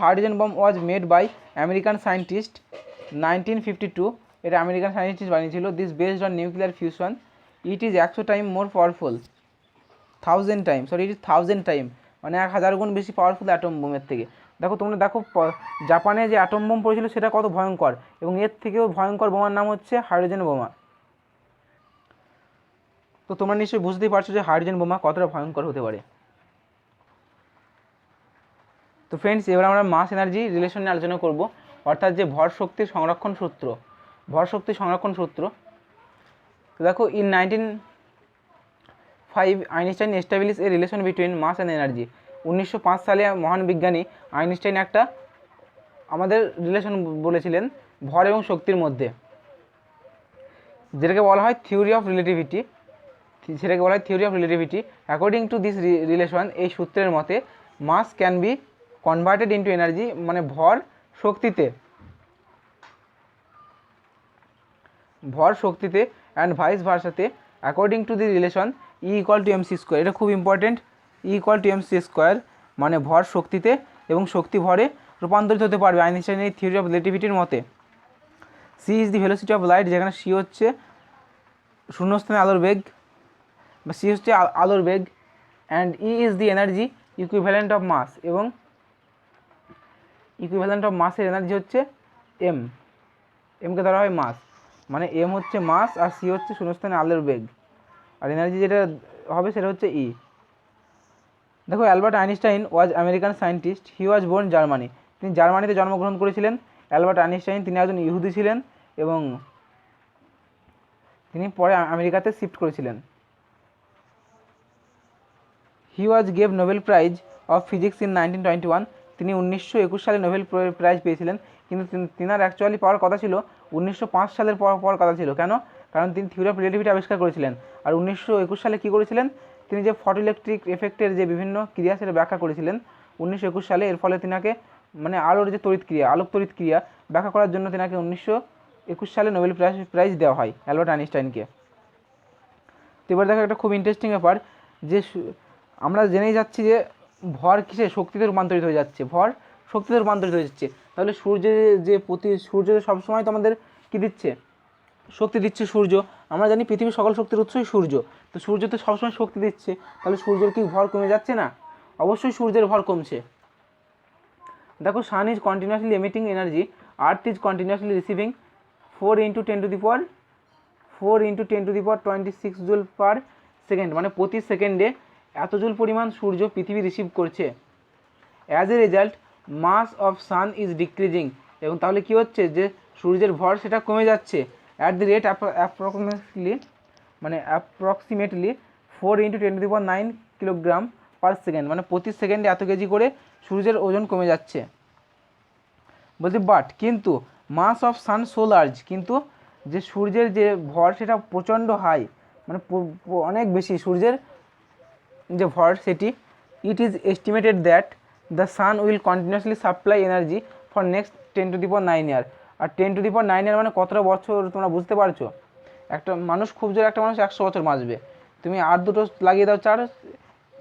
hydrogen bomb was made by American scientist 1952, এটা আমেরিকান সায়েন্টিস্ট বানিয়েছিল। This based on nuclear fusion, it is 100 time more powerful, 1000 time, মানে 1000 গুণ বেশি পাওয়ারফুল অ্যাটম বোমের থেকে। তোমরা দেখো জাপানে যে অ্যাটম বোম পড়েছিল সেটা কত ভয়ঙ্কর, এবং এর থেকেও ভয়ঙ্কর বোমার নাম হচ্ছে হাইড্রোজেন বোমা। তো তোমরা নিশ্চয়ই বুঝতেই পারছো যে হাইড্রোজেন বোমা কতটা ভয়ঙ্কর হতে পারে। তো ফ্রেন্ডস এবার আমরা মাস এনার্জি রিলেশন নিয়ে আলোচনা করব, অর্থাৎ যে ভর শক্তি সংরক্ষণ সূত্র। তো দেখো in 1905 Einstein establish a relation between mass and energy. 1905 সালে মহান বিজ্ঞানী আইনস্টাইন একটা আমাদের রিলেশন বলেছিলেন ভর এবং শক্তির মধ্যে, যেটাকে বলা হয় theory of relativity. According to this relation, এই সূত্রের মতে mass can be converted into energy, মানে ভর শক্তিতে অ্যান্ড ভাইস ভার্সাতে। According to the relation E = mc², এটা খুব ইম্পর্টেন্ট। E = mc², মানে ভর শক্তিতে এবং শক্তি ভরে রূপান্তরিত হতে পারবে আইনস্টাইনের এই থিওরি অফ রিলেটিভিটির মতে। c is the velocity of light, যেখানে c হচ্ছে শূন্যস্থানে আলোর বেগ। বা সি হচ্ছে আলোর বেগ, and E is the energy equivalent of mass, এবং ইকুইভ্যালেন্ট অফ মাসের এনার্জি হচ্ছে এম, এমকে ধরা হয় মাস, মানে এম হচ্ছে মাস আর সি হচ্ছে শূন্যস্থানে আলোর বেগ, আর এনার্জি যেটা হবে সেটা হচ্ছে ই। দেখো, Albert Einstein was American scientist, he was born Germany. তিনি জার্মানিতে জন্মগ্রহণ করেছিলেন। অ্যালবার্ট আইনস্টাইন তিনি একজন ইহুদি ছিলেন এবং তিনি পরে আমেরিকাতে শিফট করেছিলেন। He was gave Nobel prize of physics in 1921। তিনি 1921 সালে নোবেল প্রাইজ পেয়েছিলেন, কিন্তু তিনার অ্যাকচুয়ালি পাওয়ার কথা ছিল 1905 সালের পর কথা ছিল। কেন? কারণ তিনি থিওরি অফ রিলেটিভিটি আবিষ্কার করেছিলেন, আর 1921 সালে কী করেছিলেন, তিনি যে ফটোইলেকট্রিক এফেক্টের যে বিভিন্ন ক্রিয়া সেটা ব্যাখ্যা করেছিলেন 1921 সালে। এর ফলে তিনাকে মানে আলোর যে তড়িৎ ক্রিয়া, আলোক তড়িৎ ক্রিয়া ব্যাখ্যা করার জন্য তিনাকে 1921 সালে নোবেল প্রাইজ দেওয়া হয় অ্যালবার্ট আইনস্টাইনকে। তো এবার দেখো একটা খুব ইন্টারেস্টিং ব্যাপার, যে আমরা জেনেই যাচ্ছি যে ভর কিসে শক্তিতে রূপান্তরিত হয়ে যাচ্ছে, ভর শক্তিতে রূপান্তরিত হয়ে যাচ্ছে। তাহলে সূর্য সবসময় তো আমাদের কী দিচ্ছে, শক্তি দিচ্ছে সূর্য। আমরা জানি পৃথিবীর সকল শক্তির উৎসই সূর্য, তো সূর্য তো সবসময় শক্তি দিচ্ছে, তাহলে সূর্যের কি ভর কমে যাচ্ছে না? অবশ্যই সূর্যের ভর কমছে। দেখো, sun is continuously emitting energy, earth is continuously receiving 4 × 10⁻26 joule per second, মানে প্রতি সেকেন্ডে এত জুল পরিমাণ সূর্য পৃথিবী রিসিভ করছে। As a result mass of sun is decreasing, এবং তাহলে কী হচ্ছে, যে সূর্যের ভর সেটা কমে যাচ্ছে at the rate approximately 4 × 10⁹ kilogram per second, মানে প্রতি সেকেন্ডে এত কেজি করে সূর্যের ওজন কমে যাচ্ছে। বলছি বাট, কিন্তু মাস অফ সান সো লার্জ, কিন্তু যে সূর্যের যে ভর সেটা প্রচণ্ড হাই, মানে অনেক বেশি সূর্যের যে ভর সেটি। It is estimated that the sun will continuously supply energy for next 10⁹ ইয়ার। আর 10⁹ ইয়ার মানে কতটা বছর তোমরা বুঝতে পারছো? একটা মানুষ খুব জোরে একটা মানুষ 100 বছর বাঁচবে, তুমি আর দুটো লাগিয়ে দাও 4,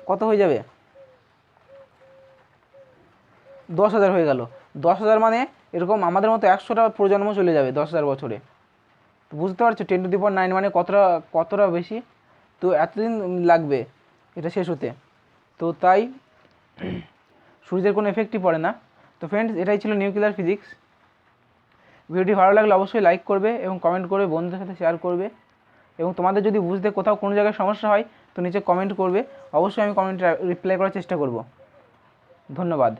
কত হয়ে যাবে? 10,000 হয়ে গেল। 10,000 মানে এরকম আমাদের মতো 100টা প্রজন্ম চলে যাবে 10,000 বছরে। তো বুঝতে পারছো 10⁹ মানে কতটা বেশি, তো এতদিন লাগবে এটা শেষ হতে। তো তাই সূর্যের কোনো এফেক্টই পড়ে না। তো ফ্রেন্ডস, এটাই ছিল নিউক্লিয়ার ফিজিক্স। ভিডিওটি ভালো লাগলে অবশ্যই লাইক করবে এবং কমেন্ট করবে, বন্ধুদের সাথে শেয়ার করবে, এবং তোমাদের যদি বুঝতে কোথাও কোনো জায়গায় সমস্যা হয় তো নিচে কমেন্ট করবে, অবশ্যই আমি কমেন্টে রিপ্লাই করার চেষ্টা করব। ধন্যবাদ।